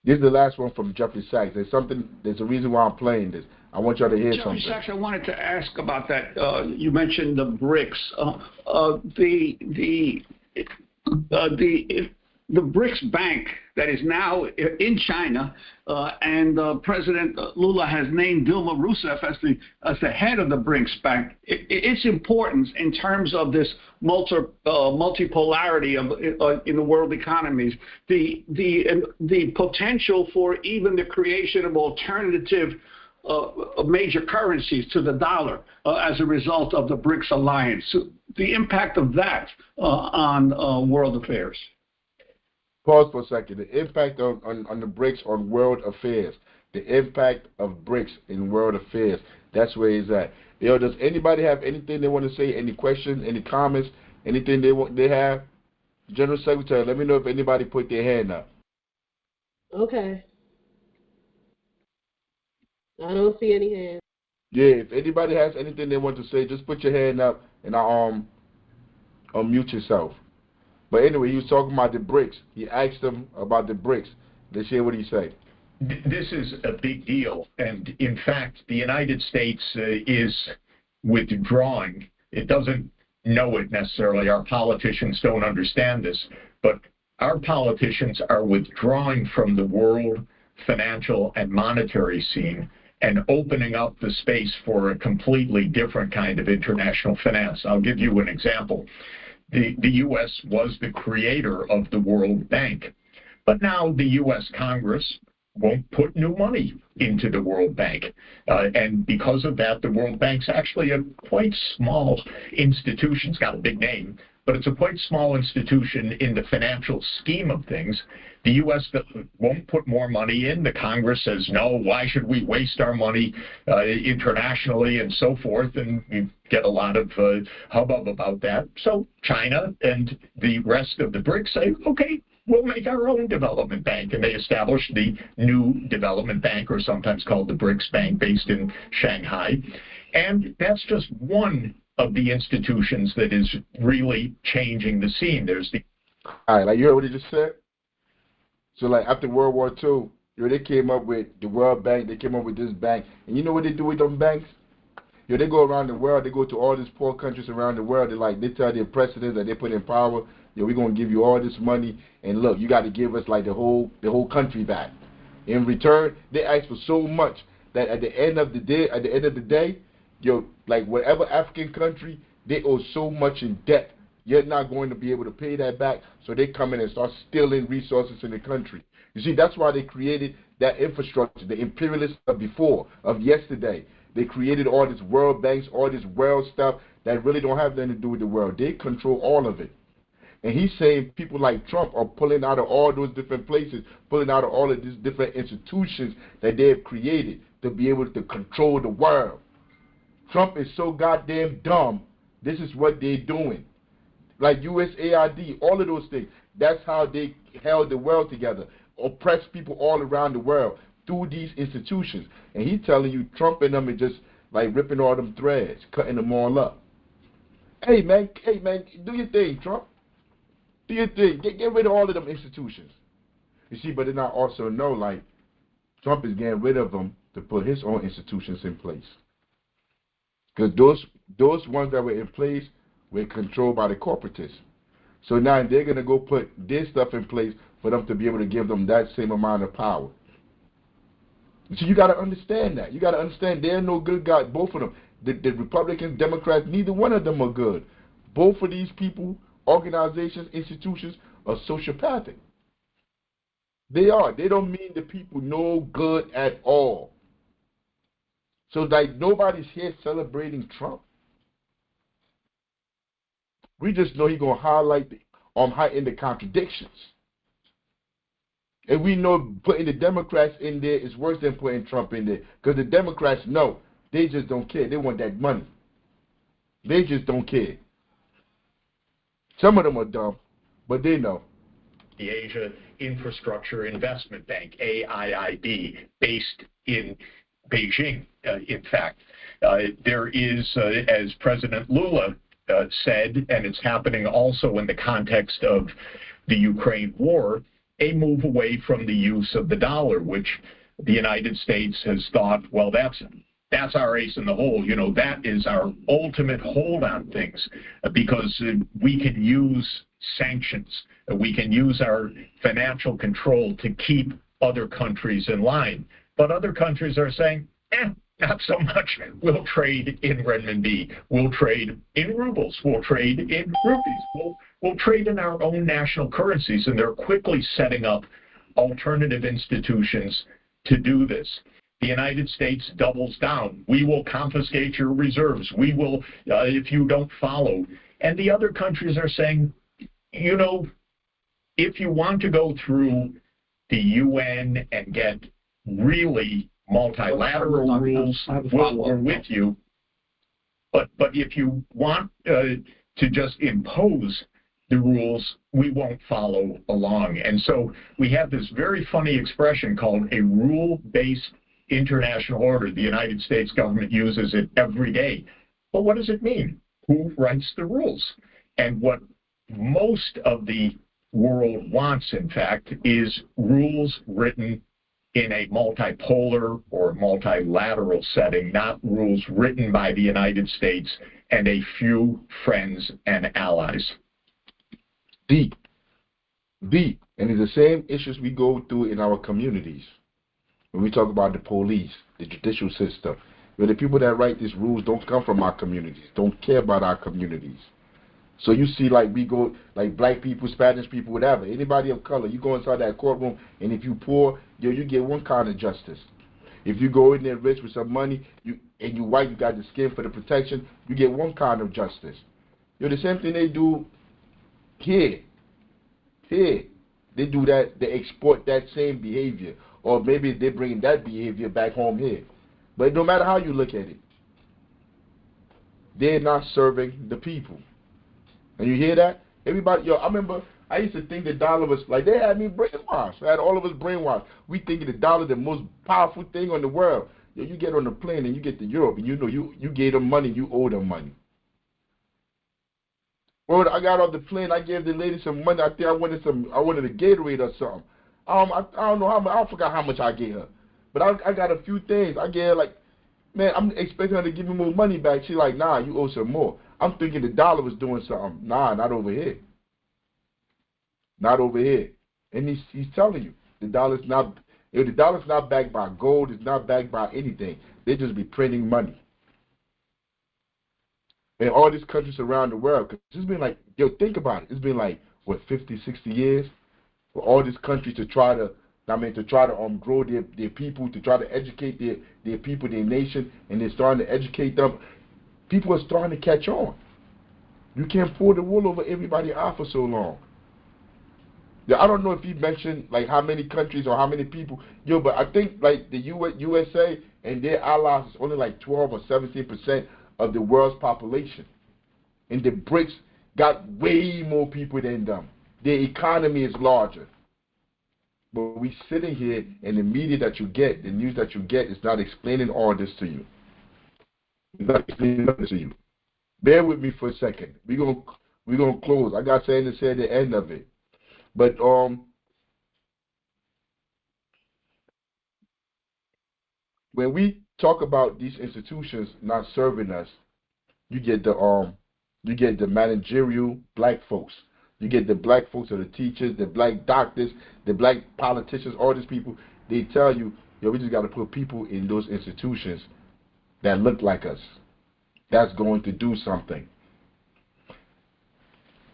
S2: This is the last one from Jeffrey Sachs. There's a reason why I'm playing this. I want y'all to hear something.
S11: Jeffrey Sachs, I wanted to ask about that. You mentioned the BRICS. The BRICS Bank that is now in China, and President Lula has named Dilma Rousseff as the head of the BRICS Bank. Its importance in terms of this multipolarity in the world economies, the potential for even the creation of alternative major currencies to the dollar as a result of the BRICS alliance. So the impact of that on world affairs.
S2: Pause for a second. The impact on the BRICS on world affairs. The impact of BRICS in world affairs. That's where it's at. Yo, does anybody have anything they want to say? Any questions? Any comments? Anything they have? General Secretary, let me know if anybody put their hand up.
S1: Okay. I don't see any hands.
S2: Yeah, if anybody has anything they want to say, just put your hand up and unmute yourself. But anyway, he was talking about the BRICS. He asked them about the BRICS. Let's hear what he said.
S10: This is a big deal. And in fact, the United States is withdrawing. It doesn't know it necessarily. Our politicians don't understand this. But our politicians are withdrawing from the world financial and monetary scene and opening up the space for a completely different kind of international finance. I'll give you an example. The U.S. was the creator of the World Bank, but now the U.S. Congress won't put new money into the World Bank. And because of that, the World Bank's actually a quite small institution. It's got a big name, but it's a quite small institution in the financial scheme of things. The U.S. won't put more money in. The Congress says, no, why should we waste our money internationally and so forth? And you get a lot of hubbub about that. So China and the rest of the BRICS say, okay, we'll make our own development bank. And they established the new development bank, or sometimes called the BRICS Bank, based in Shanghai. And that's just one of the institutions that is really changing the scene. There's the...
S2: All right, like you heard what he just said? So like after World War II, they came up with the World Bank, they came up with this bank. And you know what they do with them banks? They go around the world, they go to all these poor countries around the world, they tell their presidents that they put in power, we're gonna give you all this money, and look, you gotta give us like the whole country back. In return, they ask for so much that at the end of the day, like whatever African country, they owe so much in debt. You're not going to be able to pay that back, so they come in and start stealing resources in the country. You see, that's why they created that infrastructure, the imperialists of yesterday. They created all these world banks, all this world stuff that really don't have nothing to do with the world. They control all of it. And he's saying people like Trump are pulling out of all those different places, pulling out of all of these different institutions that they have created to be able to control the world. Trump is so goddamn dumb. This is what they're doing. Like USAID, all of those things. That's how they held the world together. Oppressed people all around the world through these institutions. And he's telling you Trump and them are just like ripping all them threads, cutting them all up. Hey man, do your thing, Trump. Do your thing. Get rid of all of them institutions. You see, but then I also know, like, Trump is getting rid of them to put his own institutions in place. Because those ones that were in place were controlled by the corporatists. So now they're going to go put their stuff in place for them to be able to give them that same amount of power. So you got to understand that. You got to understand they're no good guys, both of them. The Republicans, Democrats, neither one of them are good. Both of these people, organizations, institutions, are sociopathic. They are. They don't mean the people no good at all. So like nobody's here celebrating Trump. We just know he's gonna heighten the contradictions. And we know putting the Democrats in there is worse than putting Trump in there. Because the Democrats know they just don't care. They want that money. They just don't care. Some of them are dumb, but they know.
S10: The Asia Infrastructure Investment Bank, AIIB, based in Beijing, in fact. There is, as President Lula said, and it's happening also in the context of the Ukraine war, a move away from the use of the dollar, which the United States has thought, well, that's our ace in the hole. You know, that is our ultimate hold on things because we can use sanctions. We can use our financial control to keep other countries in line. But other countries are saying, not so much. We'll trade in renminbi. We'll trade in rubles. We'll trade in rupees. We'll trade in our own national currencies. And they're quickly setting up alternative institutions to do this. The United States doubles down. We will confiscate your reserves. We will, if you don't follow. And the other countries are saying, you know, if you want to go through the UN and get really multilateral rules, we're with you. But if you want to just impose the rules, we won't follow along. And so we have this very funny expression called a rule-based international order. The United States government uses it every day. But what does it mean? Who writes the rules? And what most of the world wants, in fact, is rules written in a multipolar or multilateral setting, not rules written by the United States and a few friends and allies.
S2: Deep. And it's the same issues we go through in our communities. When we talk about the police, the judicial system, where the people that write these rules don't come from our communities, don't care about our communities. So you see, like, we go, like, black people, Spanish people, whatever, anybody of color, you go inside that courtroom, and if you poor, you get one kind of justice. If you go in there rich with some money, and you white, you got the skin for the protection, you get one kind of justice. The same thing they do here. They do that, they export that same behavior. Or maybe they're bringing that behavior back home here. But no matter how you look at it, they're not serving the people. And you hear that? Everybody, I remember I used to think the dollar was, like, they had me brainwashed. They had all of us brainwashed. We thinking the dollar the most powerful thing on the world. You get on the plane and you get to Europe and you know you gave them money, you owe them money. Well, I got off the plane, I gave the lady some money. I think I wanted a Gatorade or something. I don't know how much, I forgot how much I gave her. But I got a few things. I gave her, like, man, I'm expecting her to give me more money back. She's like, nah, you owe some more. I'm thinking the dollar was doing something. Nah, not over here. Not over here. And he's telling you, the dollar's not backed by gold, it's not backed by anything. They just be printing money. And all these countries around the world, because it's been like, think about it. It's been like, what, 50, 60 years for all these countries to try to grow their people, to try to educate their people, their nation, and they're starting to educate them. People are starting to catch on. You can't pull the wool over everybody's eye for so long. I don't know if he mentioned, like, how many countries or how many people, but I think, like, the USA and their allies is only like 12 or 17% of the world's population. And the BRICS got way more people than them. Their economy is larger. But we sitting here, and the media that you get, the news that you get, is not explaining all this to you. It's not explaining this to you. Bear with me for a second. We're We're gonna close. I got something to say at the end of it. But when we talk about these institutions not serving us, you get the managerial black folks. You get the black folks or the teachers, the black doctors, the black politicians, all these people. They tell you, yo, we just got to put people in those institutions that look like us. That's going to do something.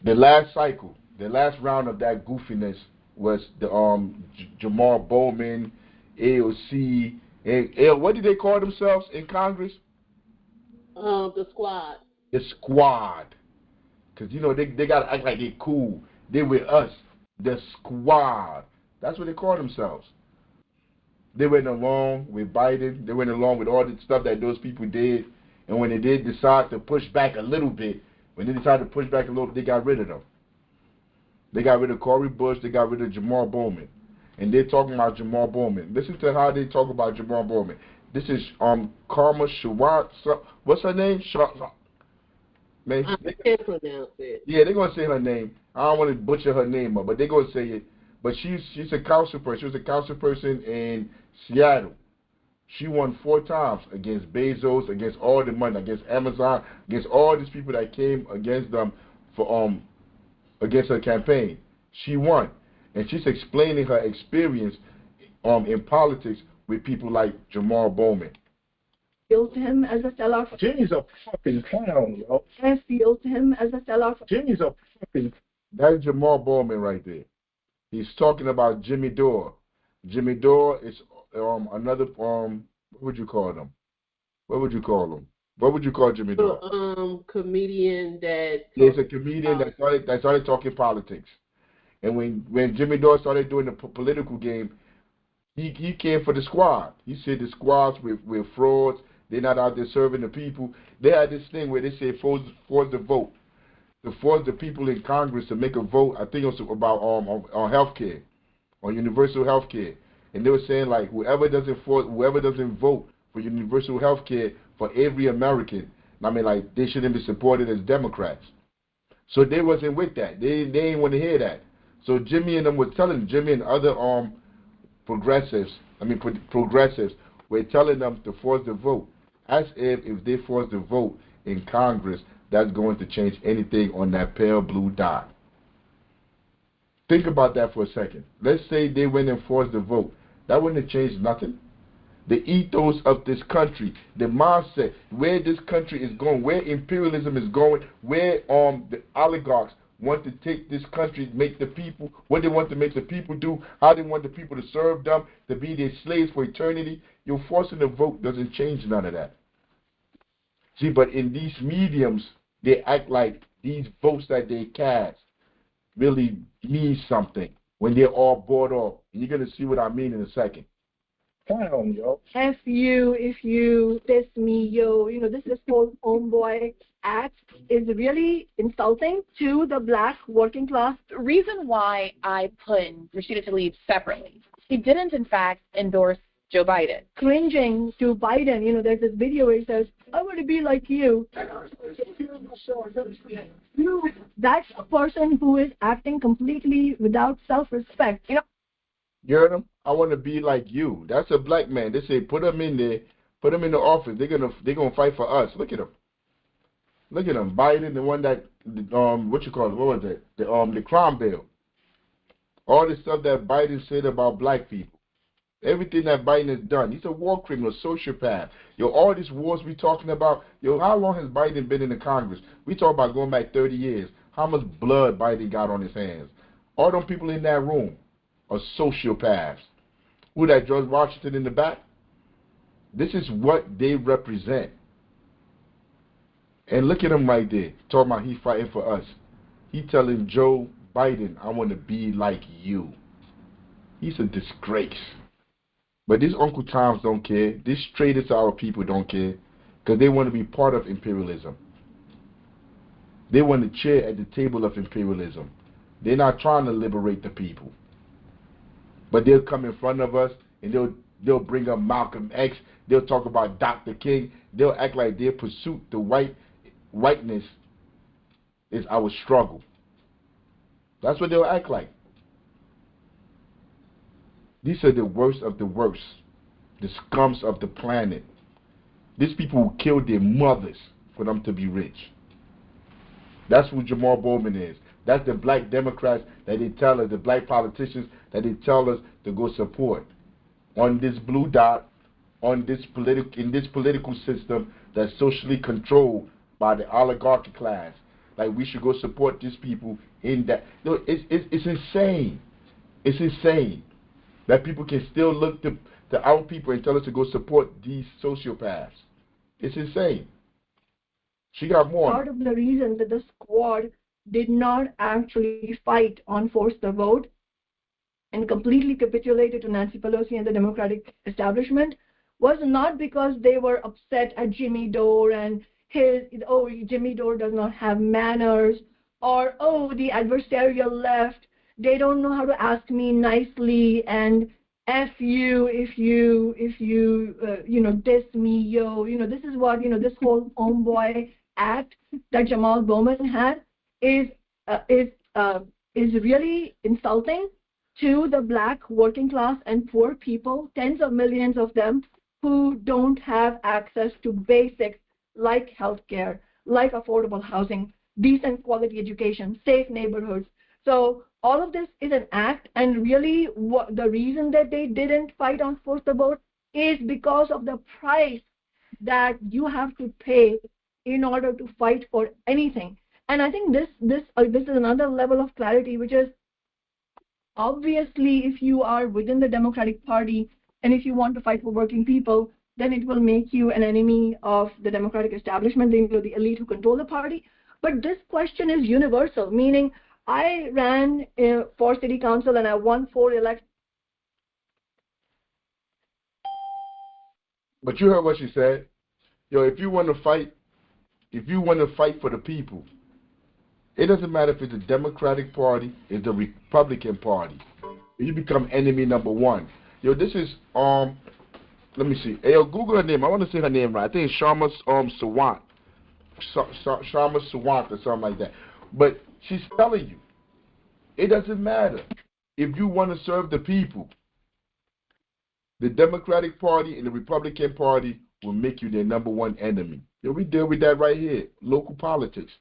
S2: The last cycle, the last round of that goofiness was the Jamal Bowman, AOC, and what did they call themselves in Congress?
S1: The squad.
S2: The squad. Because, you know, they got to act like they cool. They with us. The squad. That's what they call themselves. They went along with Biden. They went along with all the stuff that those people did. And when they did decide to push back a little bit, when they decided to push back a little bit, they got rid of them. They got rid of Cory Bush. They got rid of Jamal Bowman. And they're talking about Jamal Bowman. Listen to how they talk about Jamal Bowman. This is Karma Shawat. What's her name? Man,
S1: I can't pronounce it.
S2: Yeah, they're gonna say her name. I don't want to butcher her name up, but they're gonna say it. But she's a council person. She was a council person in Seattle. She won 4 times against Bezos, against all the money, against Amazon, against all these people that came against them for against her campaign. She won, and she's explaining her experience in politics with people like Jamal Bowman.
S12: Feel to him as a sellout.
S2: Jimmy's a fucking clown, yo.
S12: I feel to him as a sellout.
S2: Jimmy's a fucking. That's Jamal Bowman right there. He's talking about Jimmy Dore. Jimmy Dore is another what would you call them? What would you call him? What would you call Jimmy Dore?
S1: Comedian that.
S2: He's a comedian that started talking politics. And when Jimmy Dore started doing the political game, he came for the squad. He said the squads with frauds. They're not out there serving the people. They had this thing where they say force the vote. To force the people in Congress to make a vote. I think it was about on health care, on universal health care. And they were saying like whoever doesn't vote for universal health care for every American, I mean like they shouldn't be supported as Democrats. So they wasn't with that. They didn't want to hear that. So Jimmy and them was telling Jimmy and other progressives were telling them to force the vote. As if they force the vote in Congress, that's going to change anything on that pale blue dot. Think about that for a second. Let's say they went and forced the vote. That wouldn't have changed nothing. The ethos of this country, the mindset, where this country is going, where imperialism is going, where the oligarchs want to take this country, make the people, what they want to make the people do, how they want the people to serve them, to be their slaves for eternity. Your forcing the vote doesn't change none of that. See, but in these mediums, they act like these votes that they cast really mean something when they're all bought off. And you're going to see what I mean in a second. Clown, yo.
S12: F you if you diss me, yo. You know, this whole homeboy act is really insulting to the black working class.
S13: The reason why I put Rashida Tlaib separately, he didn't, in fact, endorse Joe Biden.
S12: Cringing to Biden. You know, there's this video where he says, I want to be like you. That's a person who is acting completely without self-respect. You know.
S2: You heard him? I want to be like you. That's a black man. They say put him in there, put him in the office. They're gonna fight for us. Look at him. Look at him. Biden, the one that what you call it? What was it? The crime bill. All the stuff that Biden said about black people. Everything that Biden has done. He's a war criminal, sociopath. Yo, all these wars we talking about, yo, how long has Biden been in the Congress? We talk about going back 30 years. How much blood Biden got on his hands? All them people in that room are sociopaths. Who that, George Washington in the back? This is what they represent. And look at him right there, talking about he fighting for us. He telling Joe Biden, I want to be like you. He's a disgrace. But these Uncle Toms don't care. These traitors to our people don't care because they want to be part of imperialism. They want to chair at the table of imperialism. They're not trying to liberate the people. But they'll come in front of us and they'll bring up Malcolm X. They'll talk about Dr. King. They'll act like they pursue the whiteness is our struggle. That's what they'll act like. These are the worst of the worst, the scums of the planet. These people who killed their mothers for them to be rich. That's who Jamal Bowman is. That's the black Democrats that they tell us, the black politicians that they tell us to go support. On this blue dot, in this political system that's socially controlled by the oligarchy class. Like, we should go support these people in that. No, it's insane. It's insane that people can still look to our people and tell us to go support these sociopaths. It's insane. She got more.
S12: Part of the reason that the squad did not actually fight on force the vote and completely capitulated to Nancy Pelosi and the Democratic establishment was not because they were upset at Jimmy Dore and Jimmy Dore does not have manners, or, the adversarial left, they don't know how to ask me nicely, and F you if you diss me, yo. This is what, this whole homeboy act that Jamal Bowman had is really insulting to the black working class and poor people, tens of millions of them, who don't have access to basics like healthcare, like affordable housing, decent quality education, safe neighborhoods. So all of this is an act, and really the reason that they didn't fight on force the vote is because of the price that you have to pay in order to fight for anything. And I think this is another level of clarity, which is, obviously, if you are within the Democratic Party and if you want to fight for working people, then it will make you an enemy of the Democratic establishment, the elite who control the party. But this question is universal, meaning I ran for city council and I won 4 elections.
S2: But you heard what she said. If you want to fight for the people, it doesn't matter if it's the Democratic Party, it's the Republican Party. You become enemy number one. This is let me see. Hey, Google her name. I want to say her name right. I think it's Sharma Sawant. Sharma Sawant or something like that. But she's telling you, it doesn't matter if you want to serve the people. The Democratic Party and the Republican Party will make you their number one enemy. We deal with that right here, local politics,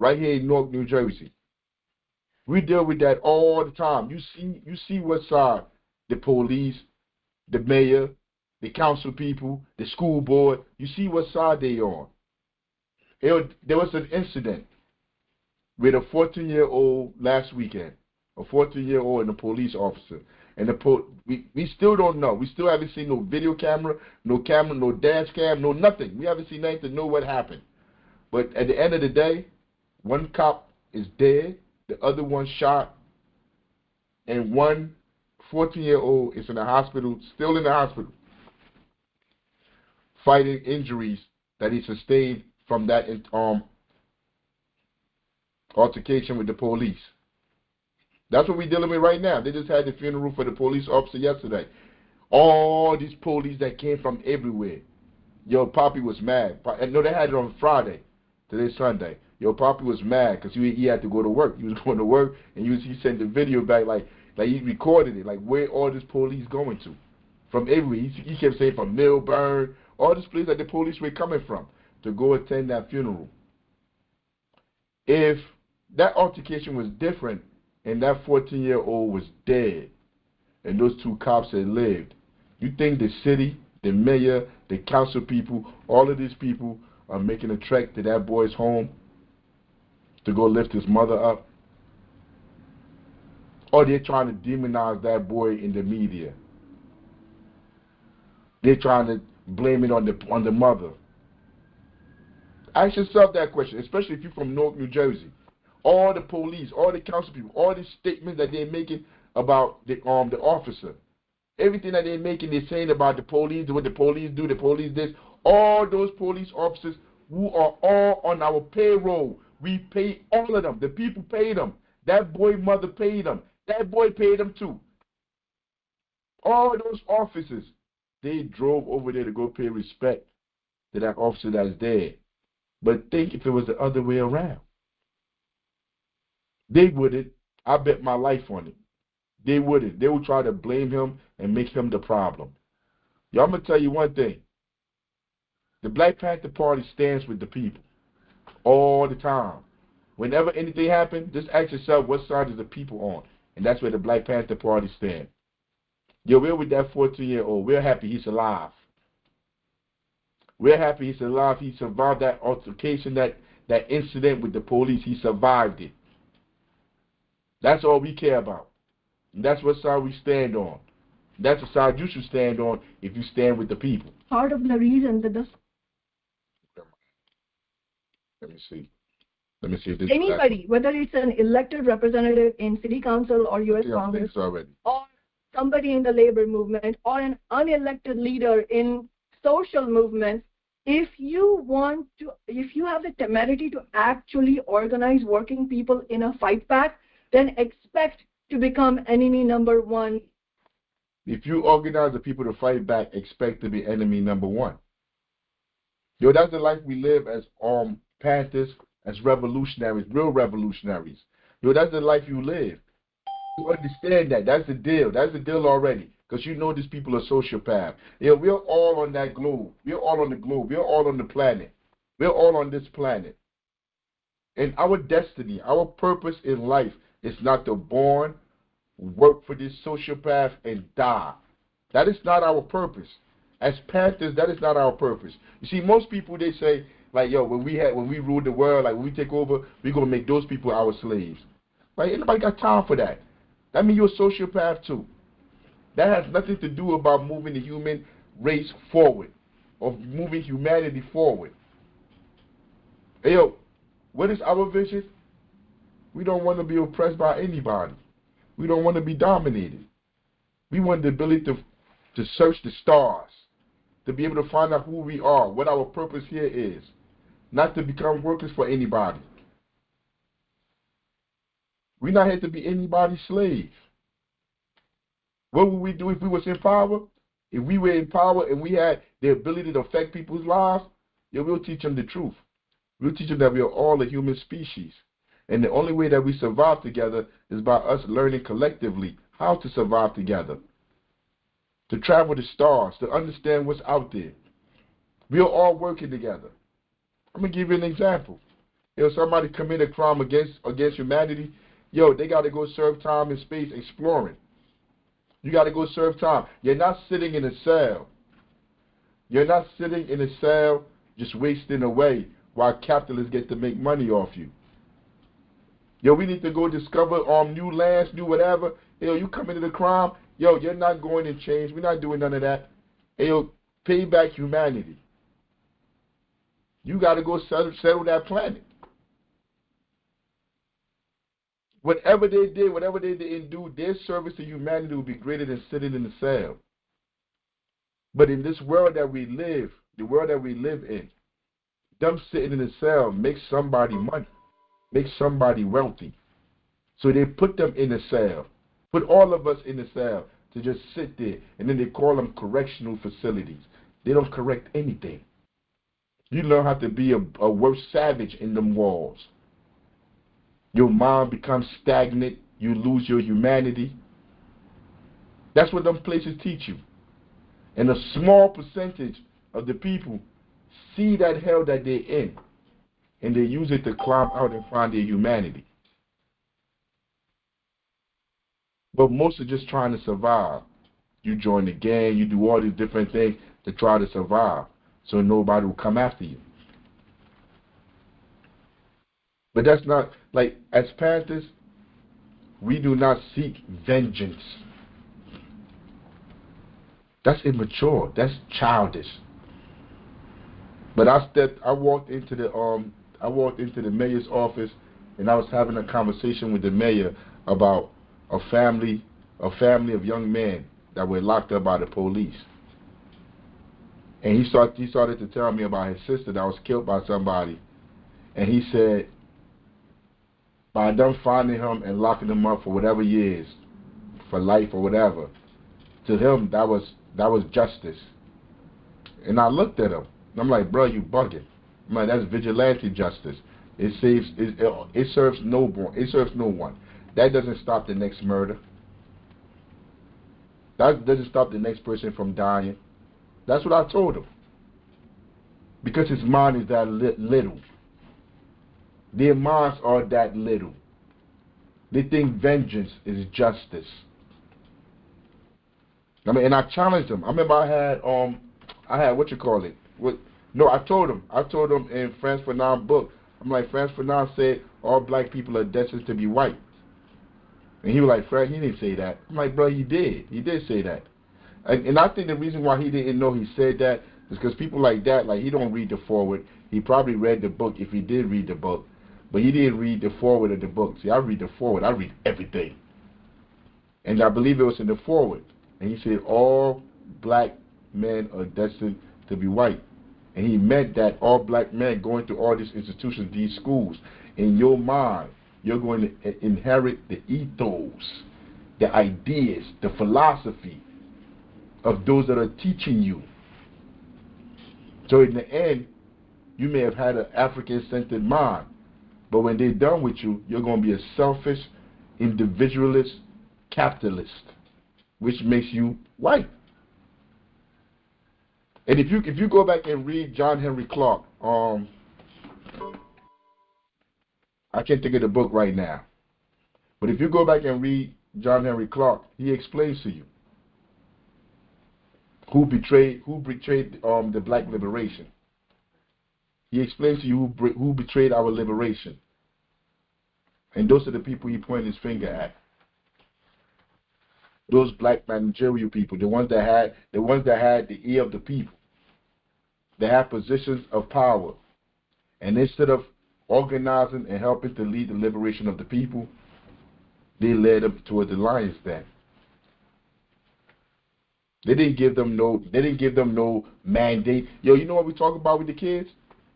S2: right here in Newark, New Jersey. We deal with that all the time. You see what side the police, the mayor, the council people, the school board, you see what side they on. There was an incident with a 14-year-old last weekend, a 14-year-old and a police officer. And we still don't know. We still haven't seen no video camera, no dash cam, no nothing. We haven't seen nothing to know what happened. But at the end of the day, one cop is dead, the other one shot, and one 14-year-old is in the hospital, still in the hospital, fighting injuries that he sustained from that altercation with the police. That's what we're dealing with right now. They just had the funeral for the police officer yesterday. All these police that came from everywhere. Poppy was mad. No, they had it on Friday. Today's Sunday. Poppy was mad because he had to go to work. He was going to work, and he sent the video back like he recorded it, like where all this police going to. From everywhere. He kept saying from Millburn, all this place that the police were coming from to go attend that funeral. If that altercation was different and that 14-year-old was dead and those two cops had lived, you think the city, the mayor, the council people, all of these people are making a trek to that boy's home to go lift his mother up? Or they're trying to demonize that boy in the media? They're trying to blame it on the mother. Ask yourself that question, especially if you're from Newark, New Jersey. All the police, all the council people, all the statements that they're making about the officer, everything that they're making, they're saying about the police, what the police do, the police this, all those police officers who are all on our payroll. We pay all of them. The people pay them. That boy mother paid them. That boy paid them too. All those officers, they drove over there to go pay respect to that officer that's dead. But think if it was the other way around. They wouldn't. I bet my life on it. They wouldn't. They would try to blame him and make him the problem. Y'all, I'm going to tell you one thing. The Black Panther Party stands with the people all the time. Whenever anything happens, just ask yourself, what side is the people on? And that's where the Black Panther Party stands. Yo, we're with that 14-year-old. We're happy he's alive. We're happy he's alive. He survived that altercation, that incident with the police. He survived it. That's all we care about. And that's what side we stand on. That's the side you should stand on if you stand with the people.
S12: Part of the reason that
S2: Let me see. Let me see if this
S12: anybody, whether it's an elected representative in city council or U.S. Congress, or somebody in the labor movement, or an unelected leader in social movements, if you have the temerity to actually organize working people in a fight back, then expect to become enemy number one.
S2: If you organize the people to fight back, expect to be enemy number one. Yo, that's the life we live as Panthers, as revolutionaries, real revolutionaries. Yo, that's the life you live. You understand that. That's the deal. That's the deal already. Because you know these people are sociopaths. Yo, we're all on that globe. We're all on the globe. We're all on the planet. We're all on this planet. And our destiny, our purpose in life is not to born, work for this sociopath, and die. That is not our purpose. As Panthers, that is not our purpose. You see, most people, they say, like, yo, when we rule the world, like when we take over, we're going to make those people our slaves. Like, anybody got time for that? That means you're a sociopath too. That has nothing to do about moving the human race forward or moving humanity forward. Hey, yo, what is our vision? We don't want to be oppressed by anybody. We don't want to be dominated. We want the ability to search the stars, to be able to find out who we are, what our purpose here is, not to become workers for anybody. We're not here to be anybody's slave. What would we do if we was in power? If we were in power and we had the ability to affect people's lives, yeah, we'll teach them the truth. We'll teach them that we are all a human species. And the only way that we survive together is by us learning collectively how to survive together, to travel the stars, to understand what's out there. We are all working together. I'm going to give you an example. If somebody commit a crime against humanity, yo, they got to go serve time in space exploring. You got to go serve time. You're not sitting in a cell. You're not sitting in a cell just wasting away while capitalists get to make money off you. Yo, we need to go discover new lands, new whatever. Yo, you come into the crime, yo, you're not going to change. We're not doing none of that. Yo, pay back humanity. You got to go settle that planet. Whatever they did, whatever they didn't do, their service to humanity will be greater than sitting in the cell. But in this world that we live, the world that we live in, them sitting in the cell makes somebody money, makes somebody wealthy. So they put them in a cell, put all of us in a cell to just sit there, and then they call them correctional facilities. They don't correct anything. You learn how to be a worse savage in them walls. Your mind becomes stagnant. You lose your humanity. That's what them places teach you. And a small percentage of the people see that hell that they're in, and they use it to climb out and find their humanity. But most are just trying to survive. You join the gang, you do all these different things to try to survive, so nobody will come after you. But that's not, like, as Panthers, we do not seek vengeance. That's immature. That's childish. But I walked into the mayor's office, and I was having a conversation with the mayor about a family of young men that were locked up by the police. And he started to tell me about his sister that was killed by somebody. And he said, by them finding him and locking him up for whatever years, for life or whatever, to him that was justice. And I looked at him, and I'm like, bro, you bugging. I'm like, that's vigilante justice. It serves no one. That doesn't stop the next murder. That doesn't stop the next person from dying. That's what I told him. Because his mind is that little. Their minds are that little. They think vengeance is justice. I mean, and I challenged him. I remember I had what you call it? I told him in France Fanon book. I'm like, France Fanon said all black people are destined to be white. And he was like, Fred, he didn't say that. I'm like, bro, he did. He did say that. And I think the reason why he didn't know he said that is because people like that, like, he don't read the forward. He probably read the book if he did read the book. But he didn't read the forward of the book. See, I read the forward. I read everything. And I believe it was in the forward. And he said all black men are destined to be white. And he meant that all black men going to all these institutions, these schools, in your mind, you're going to inherit the ethos, the ideas, the philosophy of those that are teaching you. So in the end, you may have had an African-centered mind, but when they're done with you, you're going to be a selfish, individualist, capitalist, which makes you white. And if you go back and read John Henry Clark, I can't think of the book right now, but if you go back and read John Henry Clark, he explains to you who betrayed the black liberation. He explains to you who betrayed our liberation, and those are the people he pointed his finger at. Those black managerial people, the ones that had the ear of the people. They have positions of power, and instead of organizing and helping to lead the liberation of the people, they led them toward the lion's den. They didn't give them no mandate. Yo, you know what we talk about with the kids?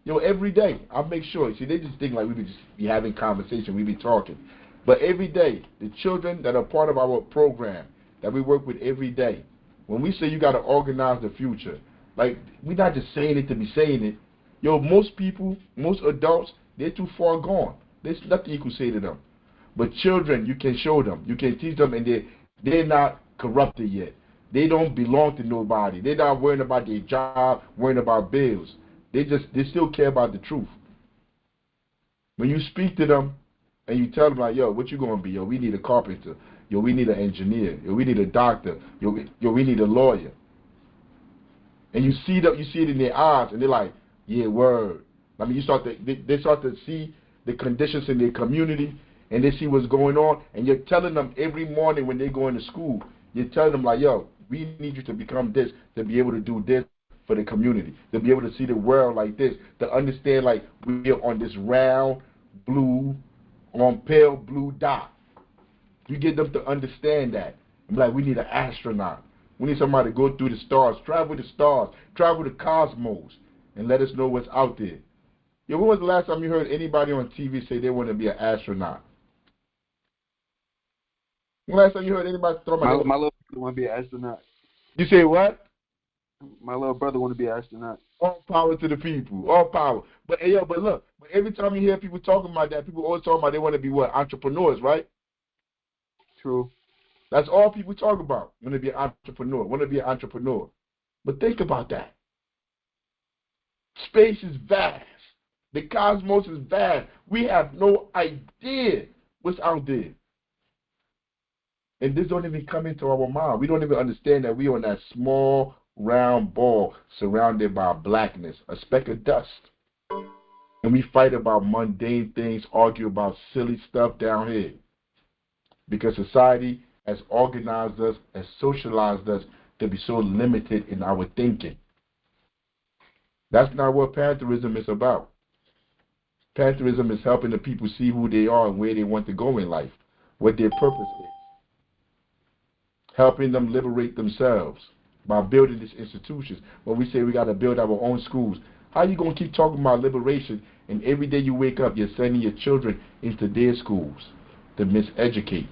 S2: Yo, every day, I make sure. See, they just think like we just be having conversation, we be talking. But every day, the children that are part of our program that we work with every day, when we say you got to organize the future, like, we're not just saying it to be saying it. Yo, most people, most adults, they're too far gone. There's nothing you can say to them. But children, you can show them. You can teach them, and they're not corrupted yet. They don't belong to nobody. They're not worrying about their job, worrying about bills. They still care about the truth. When you speak to them and you tell them, like, yo, what you going to be? Yo, we need a carpenter. Yo, we need an engineer. Yo, we need a doctor. Yo, we need a lawyer. And you see it in their eyes, and they're like, yeah, word. I mean, they start to see the conditions in their community, and they see what's going on, and you're telling them every morning when they go into school, you're telling them, like, yo, we need you to become this, to be able to do this for the community, to be able to see the world like this, to understand, like, we're on this round, pale blue dot. You get them to understand that. I'm like, we need an astronaut. We need somebody to go through the stars, travel the stars, travel the cosmos, and let us know what's out there. Yo, when was the last time you heard anybody on TV say they want to be an astronaut? When was the last time you heard anybody talk about
S14: my little brother want to be an astronaut.
S2: You say what?
S14: My little brother want to be an astronaut.
S2: All power to the people. All power. But hey, yo, but look, every time you hear people talking about that, people always talking about they want to be what? Entrepreneurs, right?
S14: True.
S2: That's all people talk about. Want to be an entrepreneur. Want to be an entrepreneur. But think about that. Space is vast. The cosmos is vast. We have no idea what's out there. And this don't even come into our mind. We don't even understand that we're on that small, round ball surrounded by blackness, a speck of dust. And we fight about mundane things, argue about silly stuff down here. Because society has organized us, has socialized us to be so limited in our thinking. That's not what Pantherism is about. Pantherism is helping the people see who they are and where they want to go in life, what their purpose is. Helping them liberate themselves by building these institutions. When we say we got to build our own schools, how are you going to keep talking about liberation and every day you wake up you're sending your children into their schools to miseducate?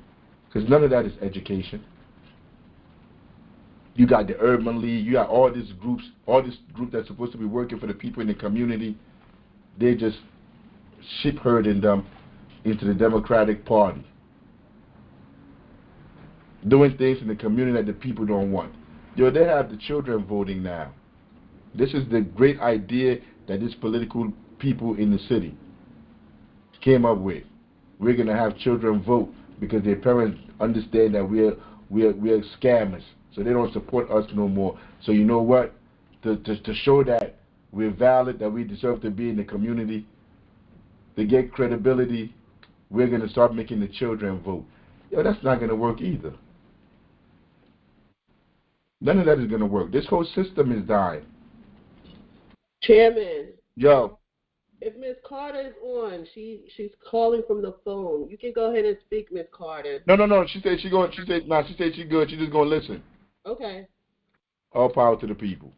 S2: Because none of that is education. You got the Urban League, you got all these groups that's supposed to be working for the people in the community. They're just sheep herding them into the Democratic Party, doing things in the community that the people don't want. Yo, they have the children voting now. This is the great idea that these political people in the city came up with. We're gonna have children vote because their parents understand that we're scammers, so they don't support us no more. So you know what? To show that we're valid, that we deserve to be in the community, to get credibility, we're gonna start making the children vote. Yo, that's not gonna work either. None of that is gonna work. This whole system is dying.
S1: Chairman,
S2: Yo,
S1: if Miss Carter is on, she's calling from the phone. You can go ahead and speak, Miss Carter.
S2: no. She said she going. She said nah. She said she good. She just gonna listen.
S1: Okay.
S2: All power to the people.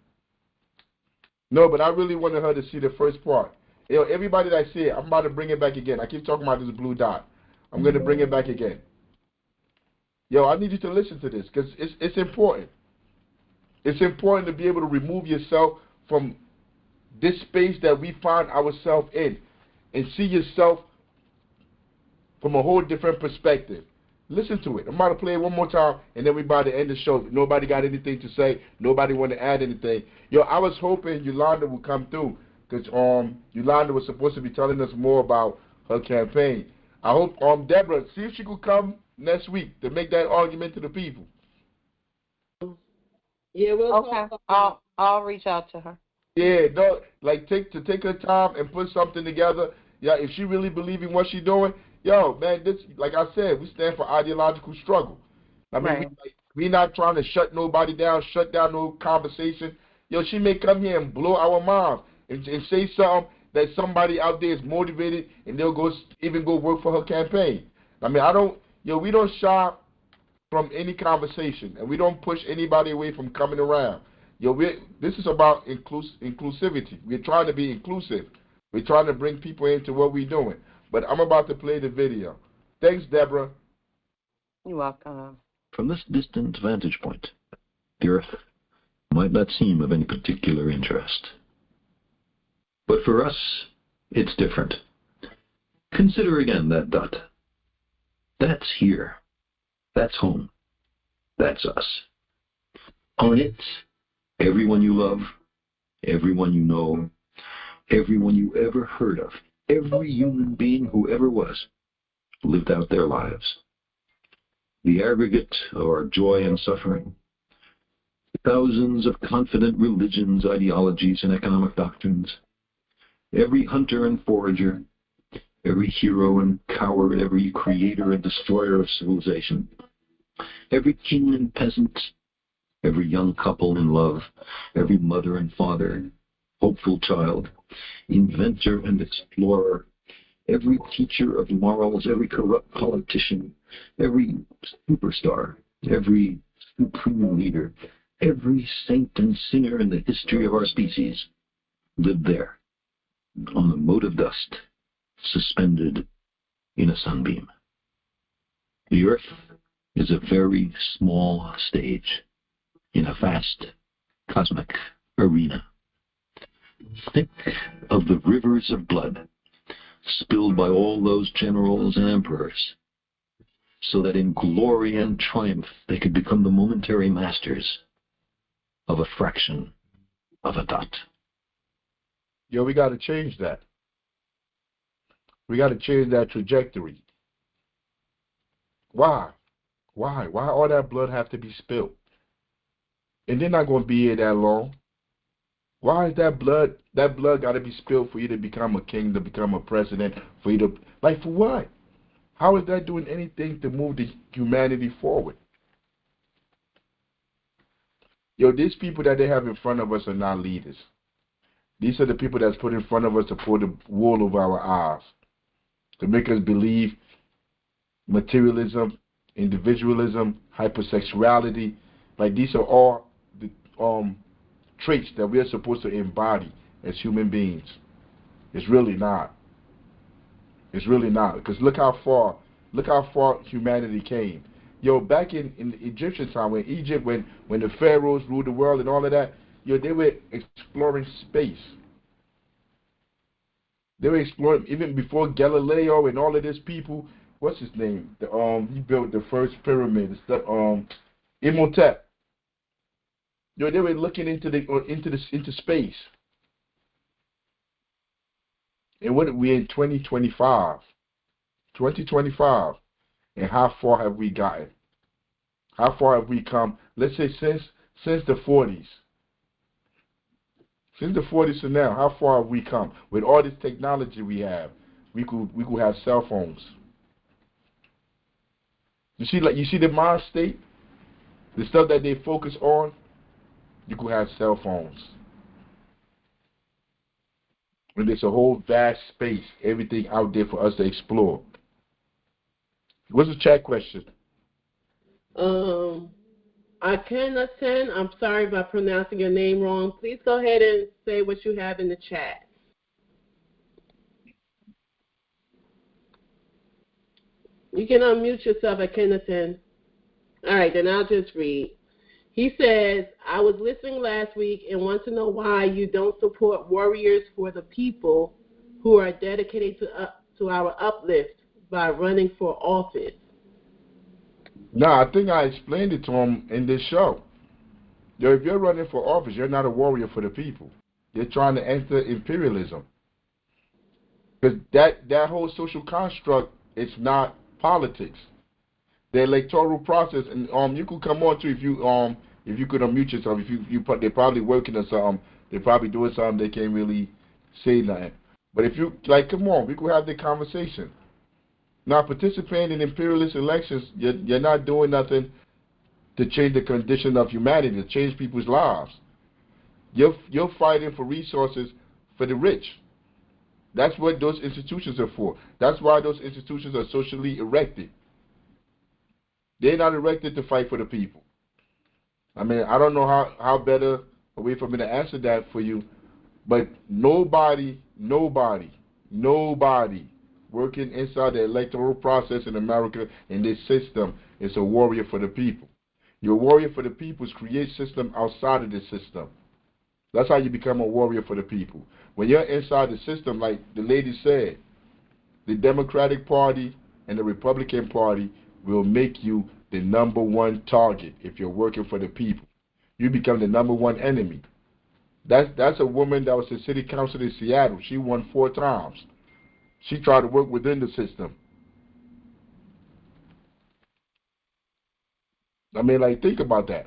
S2: No, but I really wanted her to see the first part. Yo, everybody that see it, I'm about to bring it back again. I keep talking about this blue dot. I'm gonna bring it back again. Yo, I need you to listen to this because it's important. It's important to be able to remove yourself from this space that we find ourselves in and see yourself from a whole different perspective. Listen to it. I'm about to play it one more time, and then we about to end the show. Nobody got anything to say. Nobody want to add anything. Yo, I was hoping Yolanda would come through because Yolanda was supposed to be telling us more about her campaign. I hope Deborah, see if she could come next week to make that argument to the people.
S1: Yeah, we'll
S9: Okay. I'll reach out to her.
S2: Yeah, no, like take her time and put something together. Yeah, if she really believe in what she's doing, yo, man, this, like I said, we stand for ideological struggle. I mean,
S9: Right.
S2: we not trying to shut nobody down, shut down no conversation. Yo, she may come here and blow our minds and say something that somebody out there is motivated and they'll even go work for her campaign. I mean, we don't shy from any conversation and we don't push anybody away from coming around. Yo, this is about inclusivity. We're trying to be inclusive. We're trying to bring people into what we're doing. But I'm about to play the video. Thanks, Deborah.
S9: You're welcome.
S4: From this distant vantage point, the Earth might not seem of any particular interest. But for us, it's different. Consider again that dot. That's here. That's home. That's us. On it, everyone you love, everyone you know, everyone you ever heard of, every human being who ever was, lived out their lives. The aggregate of our joy and suffering, thousands of confident religions, ideologies, and economic doctrines, every hunter and forager, every hero and coward, every creator and destroyer of civilization, every king and peasant, every young couple in love, every mother and father, hopeful child, inventor and explorer, every teacher of morals, every corrupt politician, every superstar, every supreme leader, every saint and sinner in the history of our species lived there, on the mote of dust, suspended in a sunbeam. The Earth is a very small stage in a vast cosmic arena. Think of the rivers of blood spilled by all those generals and emperors, so that in glory and triumph they could become the momentary masters of a fraction of a dot.
S2: Yo, we got to change that. We got to change that trajectory. Why? Why all that blood have to be spilled? And they're not going to be here that long. Why is that blood got to be spilled for you to become a king, to become a president, for you to, like, for what? How is that doing anything to move the humanity forward? Yo, these people that they have in front of us are not leaders. These are the people that's put in front of us to pull the wool over our eyes, to make us believe materialism, individualism, hypersexuality. Like, these are all the traits that we are supposed to embody as human beings. It's really not. It's really not. Because look how far humanity came. Yo, back in the Egyptian time, when Egypt, when the pharaohs ruled the world and all of that, yo, they were exploring space. They were exploring even before Galileo and all of these people. What's his name? He built the first pyramid. Imhotep. They were looking into space. And what we're in 2025. 2025. And how far have we gotten? How far have we come? Let's say since the 40s. Since the 40s to now, how far have we come? With all this technology we have, we could have cell phones. You see the mind state, the stuff that they focus on. You could have cell phones. And there's a whole vast space, everything out there for us to explore. What's the chat question?
S1: Akhenaten, I'm sorry if I'm pronouncing your name wrong. Please go ahead and say what you have in the chat. You can unmute yourself, Akhenaten. All right, then I'll just read. He says, I was listening last week and want to know why you don't support warriors for the people who are dedicated to our uplift by running for office.
S2: No, I think I explained it to him in this show. If you're running for office, you're not a warrior for the people. You're trying to enter imperialism. Because that whole social construct is not politics. The electoral process, and you could come on too if you could unmute yourself. They're probably working on something. They're probably doing something they can't really say nothing. But if you come on, we could have the conversation. Now, participating in imperialist elections, you're not doing nothing to change the condition of humanity, to change people's lives. You're fighting for resources for the rich. That's what those institutions are for. That's why those institutions are socially erected. They're not erected to fight for the people. I mean, I don't know how better a way for me to answer that for you, but nobody working inside the electoral process in America in this system is a warrior for the people. Your warrior for the people is create system outside of the system. That's how you become a warrior for the people. When you're inside the system, like the lady said, the Democratic Party and the Republican Party will make you the #1 target if you're working for the people. You become the #1 enemy. That's a woman that was the city council in Seattle. She won 4 times. She tried to work within the system. I mean, think about that.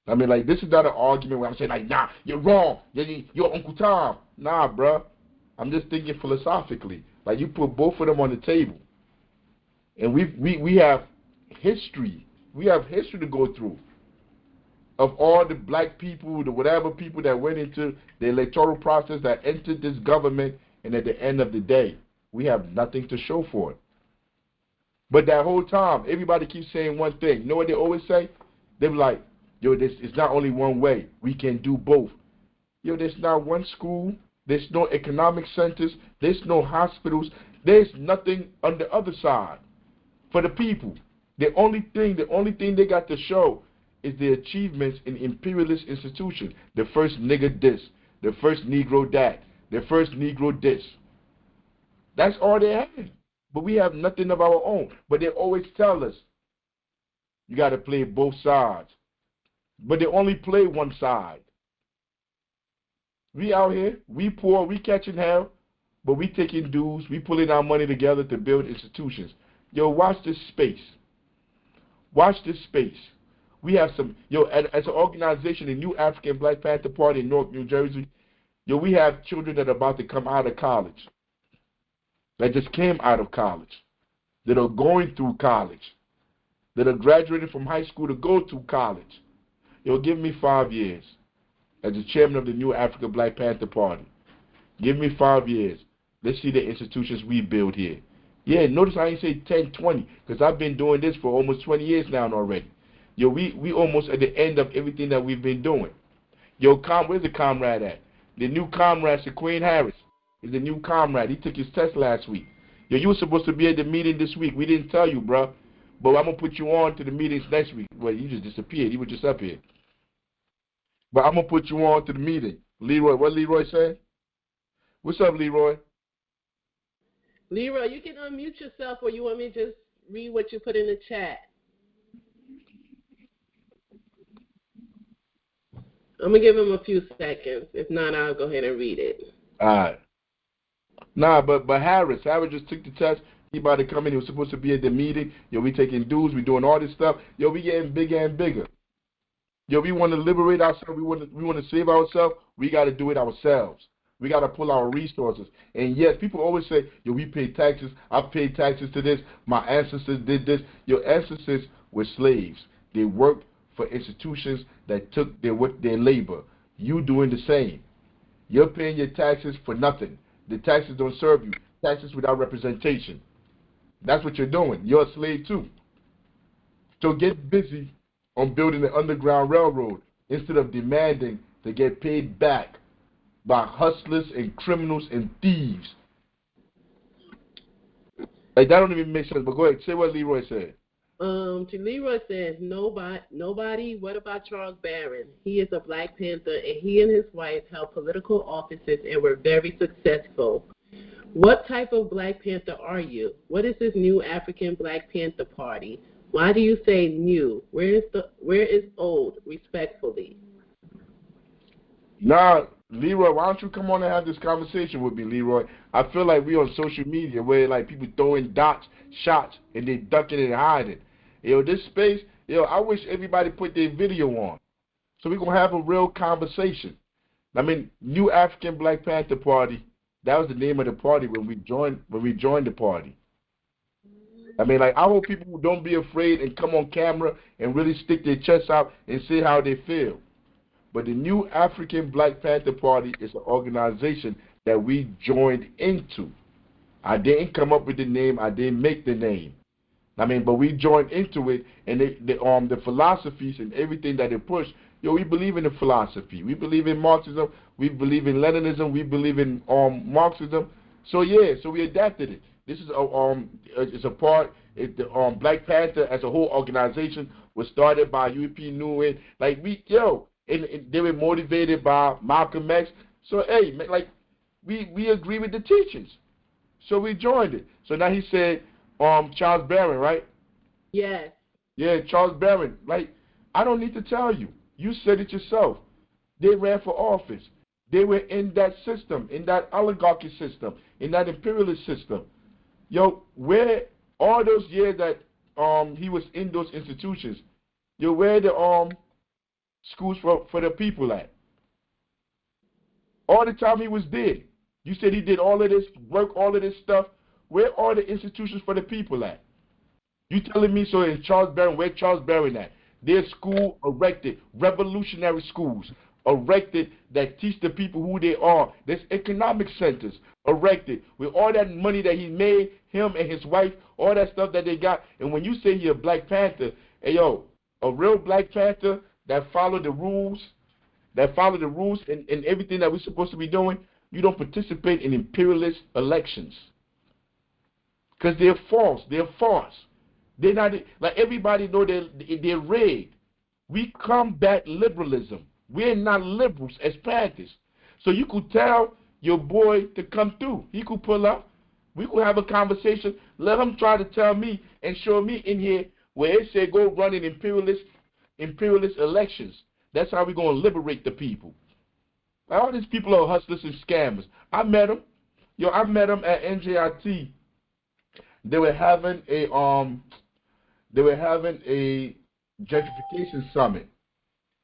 S2: I mean, this is not an argument where I'm saying, nah, you're wrong. You're Uncle Tom. Nah, bruh. I'm just thinking philosophically. You put both of them on the table. And we have history. We have history to go through. Of all the black people, the whatever people that went into the electoral process that entered this government, and at the end of the day, we have nothing to show for it. But that whole time, everybody keeps saying one thing. You know what they always say? They're like, yo, it's not only one way. We can do both. Yo, there's not one school. There's no economic centers. There's no hospitals. There's nothing on the other side for the people. The only thing they got to show is the achievements in imperialist institutions. The first nigger this, the first Negro that, the first Negro this. That's all they have. But we have nothing of our own. But they always tell us, you got to play both sides. But they only play one side. We out here, we poor, we catching hell, but we taking dues, we pulling our money together to build institutions. Yo, watch this space. Watch this space. We have some, as an organization, the New African Black Panther Party in Newark, New Jersey, we have children that are about to come out of college, that just came out of college, that are going through college, that are graduating from high school to go to college. Give me 5 years as the chairman of the New African Black Panther Party. Give me 5 years. Let's see the institutions we build here. Yeah, notice I ain't say 10, 20, because I've been doing this for almost 20 years now already. We almost at the end of everything that we've been doing. Where's the comrade at? The new comrade, Sequane Harris, is the new comrade. He took his test last week. You were supposed to be at the meeting this week. We didn't tell you, bro. But I'm going to put you on to the meetings next week. Well, you just disappeared. You were just up here. But I'm going to put you on to the meeting. Leroy, what Leroy said? What's up, Leroy?
S1: Leroy, you can unmute yourself, or you want me to just read what you put in the chat? I'm going to give him a few seconds. If not, I'll go ahead and read it.
S2: All right. Nah, but Harris just took the test. He about to come in. He was supposed to be at the meeting. Yo, we taking dues. We doing all this stuff. Yo, we getting bigger and bigger. Yo, we want to liberate ourselves. We want to save ourselves. We got to do it ourselves. We got to pull our resources. And yes, people always say, yo, we pay taxes. I paid taxes to this. My ancestors did this. Your ancestors were slaves. They worked for institutions that took their labor. You doing the same. You're paying your taxes for nothing. The taxes don't serve you. Taxes without representation. That's what you're doing. You're a slave too. So get busy on building the Underground Railroad instead of demanding to get paid back by hustlers and criminals and thieves. Like, that don't even make sense. But go ahead, say what Leroy said.
S1: Leroy says, nobody. What about Charles Barron? He is a Black Panther, and he and his wife held political offices and were very successful. What type of Black Panther are you? What is this new African Black Panther Party? Why do you say new? Where is old, respectfully?
S2: Nah, Leroy, why don't you come on and have this conversation with me, Leroy? I feel like we on social media where like people throwing shots, and they ducking and hiding. Yo, this space, I wish everybody put their video on. So we're gonna have a real conversation. I mean, New African Black Panther Party, that was the name of the party when we joined the party. I mean, like, I hope people don't be afraid and come on camera and really stick their chests out and say how they feel. But the New African Black Panther Party is an organization that we joined into. I didn't come up with the name. I didn't make the name. I mean, but we joined into it, and the philosophies and everything that they push, we believe in the philosophy. We believe in Marxism. We believe in Leninism. We believe in Marxism. So we adapted it. This is it's a part. The Black Panther as a whole organization was started by U.P. Nguyen. Like and they were motivated by Malcolm X. So we agree with the teachings. So we joined it. So now he said Charles Barron, right?
S1: Yes.
S2: Yeah, Charles Barron. Like, I don't need to tell you. You said it yourself. They ran for office. They were in that system, in that oligarchy system, in that imperialist system. Where all those years that he was in those institutions, where the schools for the people at? All the time he was there. You said he did all of this work, all of this stuff. Where are the institutions for the people at? You telling me so in Charles Barron, where Charles Barron at? There's school erected, revolutionary schools erected that teach the people who they are. There's economic centers erected with all that money that he made, him and his wife, all that stuff that they got. And when you say you're a Black Panther, a real Black Panther that follow the rules, and everything that we're supposed to be doing, you don't participate in imperialist elections. Because they're false. They're false. They're not, like, everybody know they're rigged. We combat liberalism. We're not liberals as Panthers. So you could tell your boy to come through. He could pull up. We could have a conversation. Let him try to tell me and show me in here where it said go run in imperialist elections. That's how we're going to liberate the people. All these people are hustlers and scammers. I met them. I met them at NJIT. They were having a gentrification summit,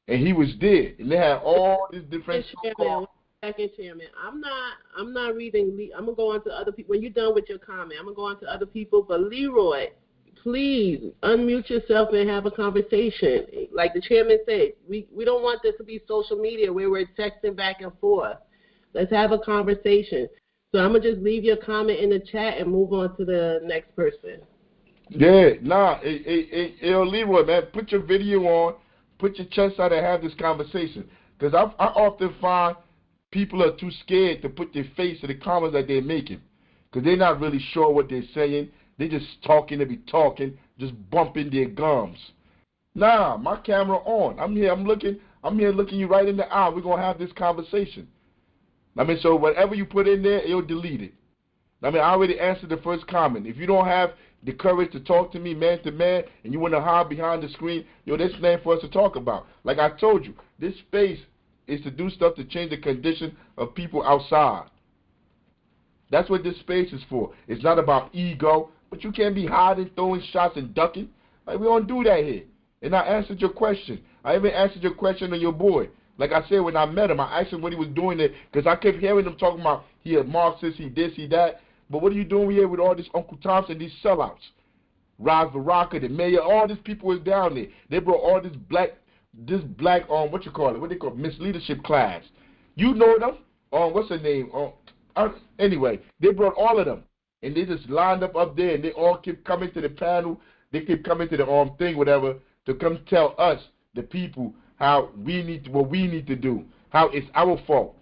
S2: and he was there, and they had all these different.
S1: Chairman, I'm not reading. I'm gonna go on to other people. When you're done with your comment, I'm gonna go on to other people. But Leroy, please unmute yourself and have a conversation. Like the chairman said, we don't want this to be social media where we're texting back and forth. Let's have a conversation. So I'm going to just leave your comment in the chat and move on to the next person.
S2: Yeah, Leroy, man, put your video on, put your chest out and have this conversation. Because I often find people are too scared to put their face to the comments that they're making. Because they're not really sure what they're saying. They're just talking to be talking, just bumping their gums. Nah, my camera on. I'm here looking you right in the eye. We're going to have this conversation. I mean, so whatever you put in there, it'll delete it. I mean, I already answered the first comment. If you don't have the courage to talk to me man to man and you want to hide behind the screen, there's nothing for us to talk about. Like I told you, this space is to do stuff to change the condition of people outside. That's what this space is for. It's not about ego, but you can't be hiding, throwing shots, and ducking. Like, we don't do that here. And I answered your question. I even answered your question on your boy. Like I said, when I met him, I asked him what he was doing there, because I kept hearing him talking about he a Marxist, he this, he that. But what are you doing here with all this Uncle Thompson, these sellouts? Raz Baraka, the mayor, all these people was down there. They brought all this black, what you call it? What they call misleadership class. You know them? What's her name? Anyway, they brought all of them, and they just lined up there, and they all kept coming to the panel. They kept coming to the thing, whatever, to come tell us, the people, what we need to do, how it's our fault.